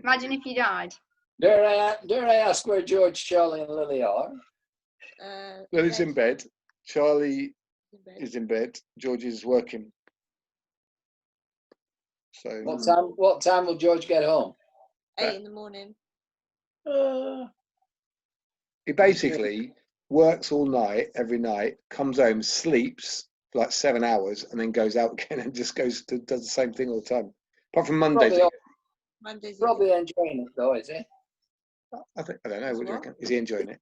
Speaker 15: Imagine if you died.
Speaker 6: Dare I ask where George, Charlie, and Lily are?
Speaker 4: Lily's in bed. Charlie is in bed. George is working. So
Speaker 6: What time will George get home?
Speaker 19: 8 in the morning.
Speaker 4: he basically works all night, every night, comes home, sleeps for like 7 hours, and then goes out again and just does the same thing all the time. Apart from Mondays.
Speaker 6: Probably enjoying it though, is he?
Speaker 4: I don't know. What do you reckon? Is he enjoying it?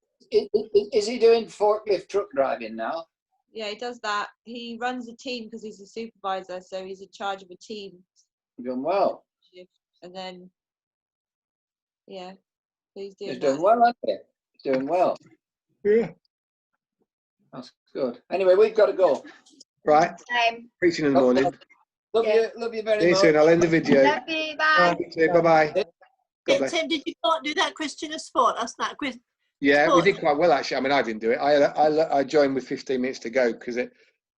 Speaker 6: Is he doing forklift truck driving now?
Speaker 19: Yeah, he does that. He runs a team because he's a supervisor, so he's in charge of a team.
Speaker 6: Doing well.
Speaker 19: And then, yeah, so he's doing
Speaker 6: He's
Speaker 19: that.
Speaker 6: doing well, isn't he? He's doing well.
Speaker 4: Yeah.
Speaker 6: That's good. Anyway, we've got to go.
Speaker 4: Right.
Speaker 15: Same.
Speaker 4: Preaching in the morning.
Speaker 6: Love you very
Speaker 4: See you
Speaker 6: much.
Speaker 4: soon. I'll end the video.
Speaker 15: Love you. Bye.
Speaker 4: Bye-bye. God
Speaker 9: Yeah,
Speaker 4: bless.
Speaker 9: Tim, did you not do that Christian of sport? That's not quiz.
Speaker 4: Yeah, we
Speaker 9: sport.
Speaker 4: did quite well actually. I mean, I didn't do it. I joined with 15 minutes to go because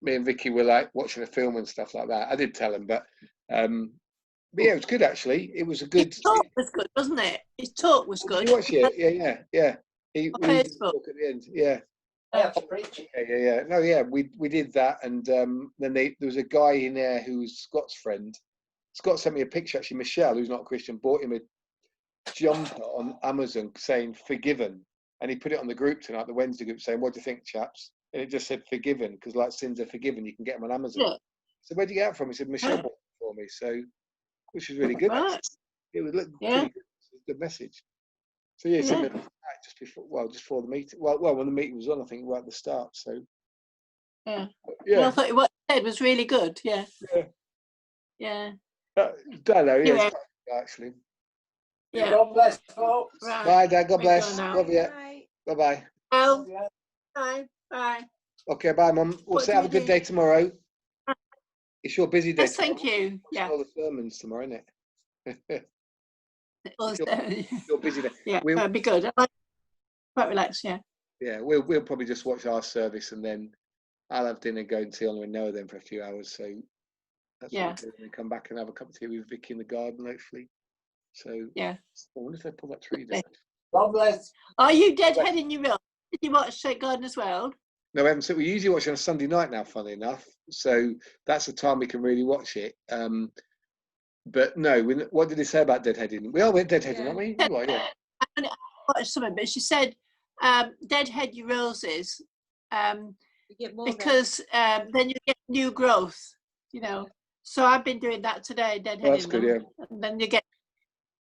Speaker 4: me and Vicky were like watching a film and stuff like that. I did tell him, but yeah, it was good actually. It was a good.
Speaker 9: His talk was good, wasn't it? His talk was good.
Speaker 4: Did you watch it? Yeah. He
Speaker 9: On
Speaker 4: did
Speaker 9: Facebook.
Speaker 4: talk at the end. Yeah. Yeah. No, yeah, we did that, and then there was a guy in there who was Scott's friend. Scott sent me a picture. Actually, Michelle, who's not a Christian, bought him a jumper on Amazon saying "Forgiven," and he put it on the group tonight, the Wednesday group, saying, "What do you think, chaps?" And it just said "Forgiven" because like sins are forgiven. You can get them on Amazon.
Speaker 9: Yeah.
Speaker 4: So where'd you get it from? He said Michelle bought it for me. So, which was really good.
Speaker 9: Right.
Speaker 4: It was pretty
Speaker 9: Yeah.
Speaker 4: good. Good message. So yeah, he sent me a message just before the meeting. Well, when the meeting was on, I think right at the start. So
Speaker 9: Yeah.
Speaker 4: yeah.
Speaker 9: Well, I thought what he said was really good. Yeah.
Speaker 4: Yeah.
Speaker 9: Yeah.
Speaker 4: Don't know. Yeah,
Speaker 9: Anyway.
Speaker 4: it's quite, actually.
Speaker 9: Yeah.
Speaker 6: God bless, folks.
Speaker 9: Right.
Speaker 4: Bye, Dad. God
Speaker 9: We
Speaker 4: bless.
Speaker 9: go now.
Speaker 4: Love you. Bye bye.
Speaker 9: Well, bye. Bye.
Speaker 4: Okay, bye, Mum. We'll
Speaker 9: What
Speaker 4: say
Speaker 9: do
Speaker 4: have a
Speaker 9: we
Speaker 4: good
Speaker 9: do?
Speaker 4: day tomorrow. It's your busy day.
Speaker 9: Yes, thank you. Yeah.
Speaker 4: All the sermons tomorrow, isn't it?
Speaker 9: Also,
Speaker 4: Your busy day.
Speaker 9: yeah,
Speaker 4: We'll,
Speaker 9: that'd be good. I like quite relaxed. Yeah.
Speaker 4: yeah, we'll probably just watch our service and then I'll have dinner, go and see Honor and Noah then for a few hours. So that's
Speaker 9: Yeah.
Speaker 4: what we'll do. And then come back and have a cup of tea with Vicky in the garden, hopefully. So
Speaker 9: Yeah.
Speaker 4: I wonder if they pull that tree down.
Speaker 6: God bless.
Speaker 9: Are you deadhead in your room? Did you watch St. Garden World?
Speaker 4: No, we haven't. So we usually watch it on a Sunday night now, funny enough. So that's the time we can really watch it. But no, what did he say about deadheading? We all went deadheading, aren't we? Well, yeah.
Speaker 9: I watched something, but she said, deadhead your roses,
Speaker 19: You get more
Speaker 9: because then you get new growth, you know. So I've been doing that today, deadheading
Speaker 4: Well, that's good,
Speaker 9: them. And then you get,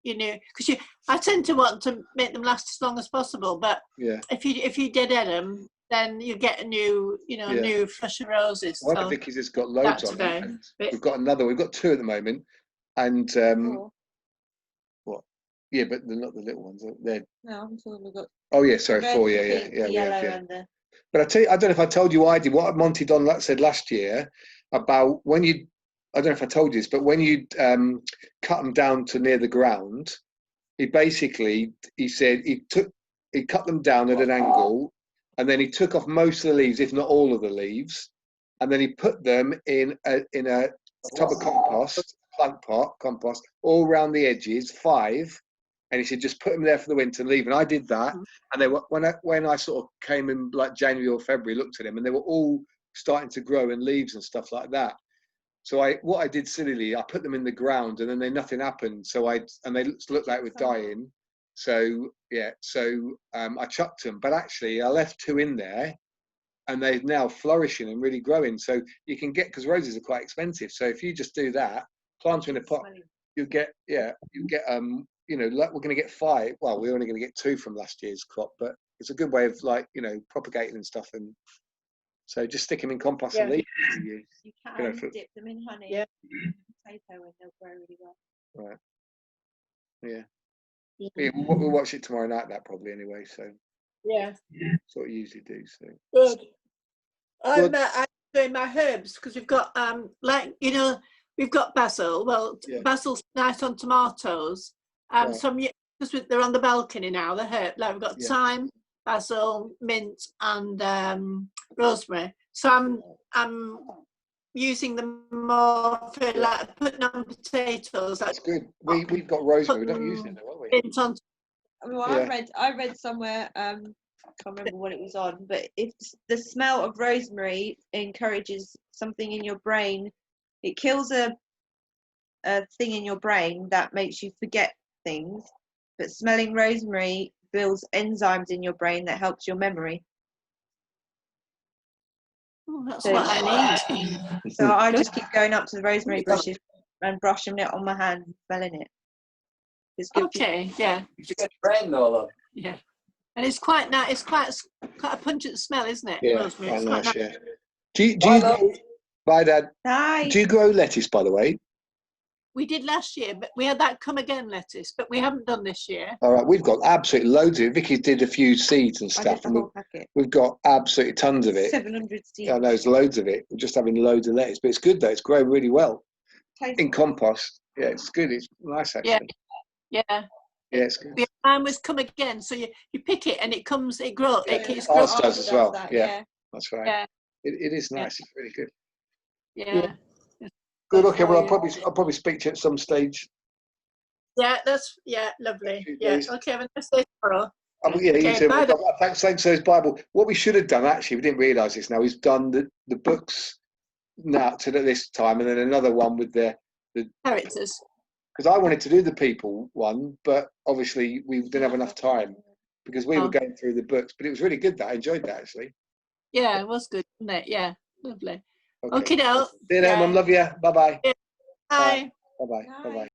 Speaker 9: you know, because I tend to want to make them last as long as possible, but
Speaker 4: Yeah.
Speaker 9: if you deadhead them, then you get a new, you know,
Speaker 4: Yeah.
Speaker 9: new fresher roses.
Speaker 4: One
Speaker 9: So
Speaker 4: of Vicky's has got loads on
Speaker 9: today.
Speaker 4: it. And
Speaker 9: But-
Speaker 4: we've got two at the moment. And what? Yeah, but they're not the little ones. They're
Speaker 19: No, I'm talking we've got.
Speaker 4: oh yeah, sorry,
Speaker 19: red,
Speaker 4: four,
Speaker 19: the
Speaker 4: yeah,
Speaker 19: pink,
Speaker 4: yeah,
Speaker 19: the
Speaker 4: yeah,
Speaker 19: yellow,
Speaker 4: yeah.
Speaker 19: and the.
Speaker 4: But I tell you, I don't know if I told you what I did. What Monty Don said last year about when you, I don't know if I told you this, but when you cut them down to near the ground, he said he cut them down at an angle, and then he took off most of the leaves, if not all of the leaves, and then he put them in a tub of compost, plant pot compost, all around the edges, 5. And he said, just put them there for the winter and leave. And I did that. And they were, when I sort of came in like January or February, looked at them, and they were all starting to grow in leaves and stuff like that. So what I did sillily, I put them in the ground, and then nothing happened. And they looked like they were dying. So yeah, I chucked them. But actually, I left 2 in there, and they're now flourishing and really growing. So you can get, because roses are quite expensive. So if you just do that, plant them in a pot, you get you know, like we're going to get 5. Well, we're only going to get 2 from last year's crop, but it's a good way of like, you know, propagating and stuff. And so just stick them in compost and leave them to use.
Speaker 19: You can
Speaker 4: You know,
Speaker 19: dip them in honey.
Speaker 9: Yeah.
Speaker 19: Potato and they'll grow really well.
Speaker 4: Right. Yeah. Yeah, we'll watch it tomorrow night. That probably anyway. So
Speaker 9: Yeah.
Speaker 4: that's what we usually do. So
Speaker 9: Good.
Speaker 4: Good.
Speaker 9: I'm doing my herbs because we've got like, you know, we've got basil. Well, basil's nice on tomatoes.
Speaker 4: Right.
Speaker 9: Some because they're on the balcony now. The herb, like we've got thyme, basil, mint, and rosemary. So I'm using them more for like putting on potatoes.
Speaker 4: That's good. We've got rosemary. We don't use it though, have we?
Speaker 9: Mint on.
Speaker 19: Well, I read somewhere, I can't remember what it was on, but if the smell of rosemary encourages something in your brain, it kills a thing in your brain that makes you forget things. But smelling rosemary builds enzymes in your brain that helps your memory.
Speaker 9: Oh, that's what I need.
Speaker 19: So I just keep going up to the rosemary bushes and brushing it on my hand and smelling it. It's good.
Speaker 9: Okay, yeah.
Speaker 6: You get brain though.
Speaker 9: Yeah, and it's quite nice. It's quite a pungent smell, isn't it?
Speaker 4: Yeah,
Speaker 9: Rosemary.
Speaker 4: quite
Speaker 9: It's
Speaker 4: nice.
Speaker 9: quite
Speaker 4: Yeah. Do you grow? Bye, Dad.
Speaker 19: Hi.
Speaker 4: Do you grow lettuce, by the way?
Speaker 9: We did last year, but we had that come again lettuce, but we haven't done this year.
Speaker 4: All right, we've got absolutely loads of it. Vicky did a few seeds and stuff, and we've got absolutely tons of it.
Speaker 19: 700 seeds.
Speaker 4: Yeah, there's loads of it. We're just having loads of lettuce, but it's good though. It's growing really well
Speaker 19: Tasty.
Speaker 4: in compost. Yeah, it's good. It's nice actually.
Speaker 9: Yeah.
Speaker 4: Yeah, it's good.
Speaker 9: Yeah, mine was come again, so you pick it and it grows. It
Speaker 4: Ours does as well. Yeah, that's right.
Speaker 9: Yeah.
Speaker 4: It is nice. It's really good.
Speaker 9: Yeah.
Speaker 4: Good. Okay. Well, I'll probably speak to you at some stage.
Speaker 9: Yeah, that's lovely. Yeah. Okay. Have a nice day tomorrow.
Speaker 4: Yeah, you too.
Speaker 9: Bye.
Speaker 4: Thanks for those Bible. What we should have done, actually, we didn't realise this now, is done the books now to this time, and then another one with the
Speaker 9: characters.
Speaker 4: Because I wanted to do the people one, but obviously we didn't have enough time because we were going through the books. But it was really good. I enjoyed that, actually.
Speaker 9: Yeah, it was good, wasn't it? Yeah, lovely.
Speaker 4: Okay.
Speaker 9: Okay, now.
Speaker 4: See you later, Mum. Love you. Bye-bye.
Speaker 9: Yeah. Bye.
Speaker 4: Bye-bye. Bye-bye.